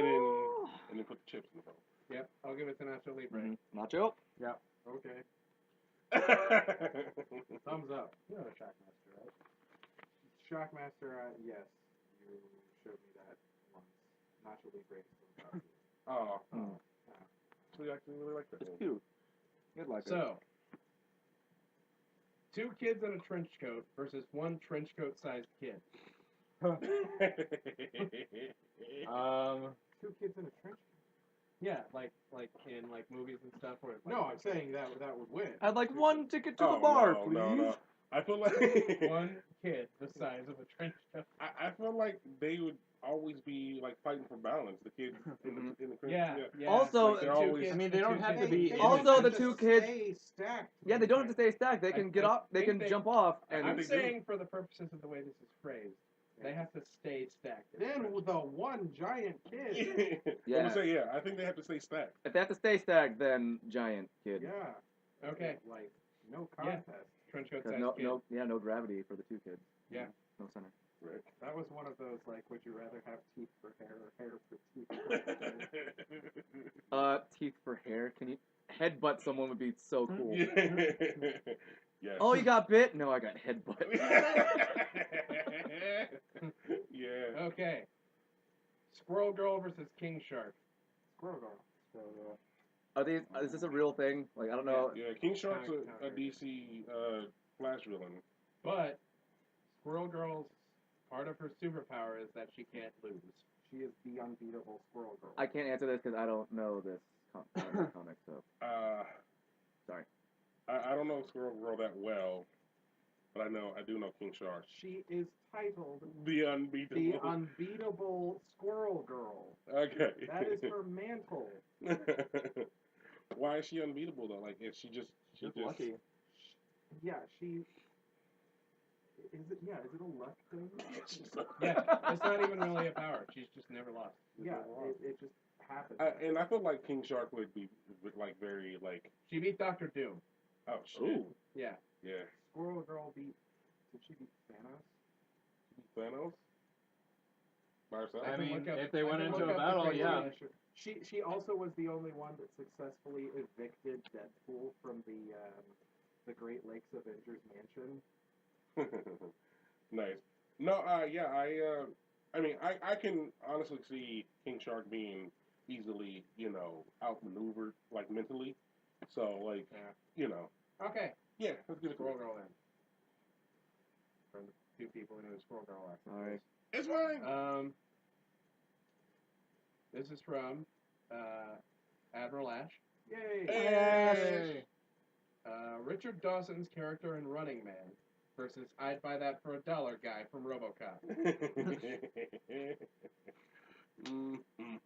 And then put the chips in the bowl. Yep, I'll give it to Nacho Libre. Mhm. Nacho. Okay. Thumbs up. You know the Shockmaster, right? Shockmaster, yes, you showed me that once. Nacho Libre is still about you. Oh. Mm. We actually really like that It's one. cute. You'd like it. So, 2 kids in a trench coat versus 1 trench coat sized kid. Two kids in a trench coat. Yeah, like in like movies and stuff where it's like, No, I'm saying that would win. I'd like one ticket to Oh, the bar, no, please. no. I feel like one kid the size of a trench coat. I feel like they would always be like fighting for balance. The kids in the Yeah. Also- like the They're two always- kids- I mean, they the don't two have to kids- be They in Also, just the have two to kids- stay stacked. Yeah, they don't have to stay stacked. They can get off. They think can they- jump off. I And I'm think saying for the purposes of the way this is phrased, they have to stay stacked. in the Then trench with the one giant kid. I'm Yeah. gonna say I think they have to stay stacked. if they have to stay stacked, then giant kid. Yeah. coat. Okay, Like, no Yeah. contest. trench coat 'Cause sized kid. no gravity for the two kids. Yeah. No center. Right. That was one of those, like, would you rather have teeth for hair or hair for teeth? Teeth for hair. Can you headbutt someone would be so cool. Yes. Oh, you got bit? No, I got headbutt. Yeah. Okay. Squirrel Girl versus King Shark. Squirrel Girl. Are these? Is this a real thing? Like I don't know. Yeah, King Shark's a Counter. DC Flash villain. But Squirrel Girl's part of her superpower is that she can't lose. She is the unbeatable Squirrel Girl. I can't answer this because I don't know this comic. So sorry. I don't know Squirrel Girl that well, but I do know King Shark. She is titled The unbeatable. the unbeatable Squirrel Girl. Okay. That is her mantle. Why is she unbeatable though? Like, is she just lucky. Yeah, she. Is it a luck thing? Yeah, it's not even really a power. She's just never lost. Yeah, it just happens. And I feel like King Shark would be like very like. She beat Doctor Doom. Oh shit. Ooh. Yeah. Yeah. Squirrel Girl beat. Did she beat Thanos? Thanos. By herself. I can mean, look up- if they I went can into look a up the battle, crazy yeah. issue. She also was the only one that successfully evicted Deadpool from the Great Lakes Avengers mansion. Nice. No, yeah, I mean, I can honestly see King Shark being easily, outmaneuvered, like, mentally. So, like, Okay. yeah, let's get a Squirrel Girl then. From the two people who knew Squirrel Girl last. All right. It's fine. This is from Admiral Ash. Yay! Hey. Richard Dawson's character in Running Man versus I'd Buy That for $1 guy from RoboCop.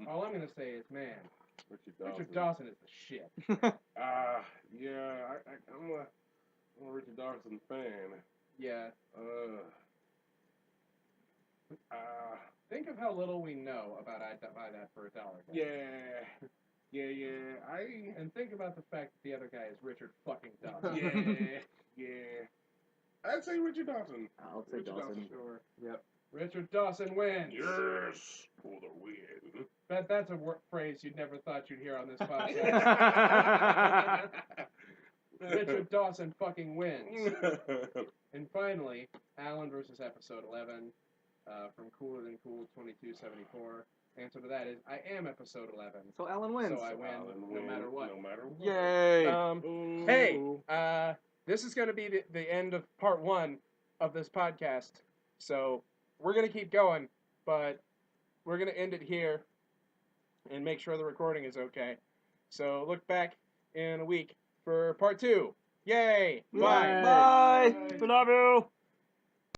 All I'm gonna say is, man, Richard Dawson is the shit. Yeah, I'm a Richard Dawson fan. Yeah. Think of how little we know about I'd Buy That for $1 guy. Yeah. And think about the fact that the other guy is Richard fucking Dawson. Yeah. I'd say Richard Dawson. I'll say Richard Dawson. Sure. Yep. Richard Dawson wins. Yes, for the win. That's a phrase you'd never thought you'd hear on this podcast. Richard Dawson fucking wins. And finally, Alan versus Episode 11 from Cooler Than Cool 2274. Answer to that is I am Episode 11. So Alan wins. So I win no matter what. No matter what. Yay! Hey, this is going to be the end of part 1 of this podcast. So we're going to keep going, but we're going to end it here and make sure the recording is okay. So look back in a week for part 2. Yay! Bye! Bye. We love you.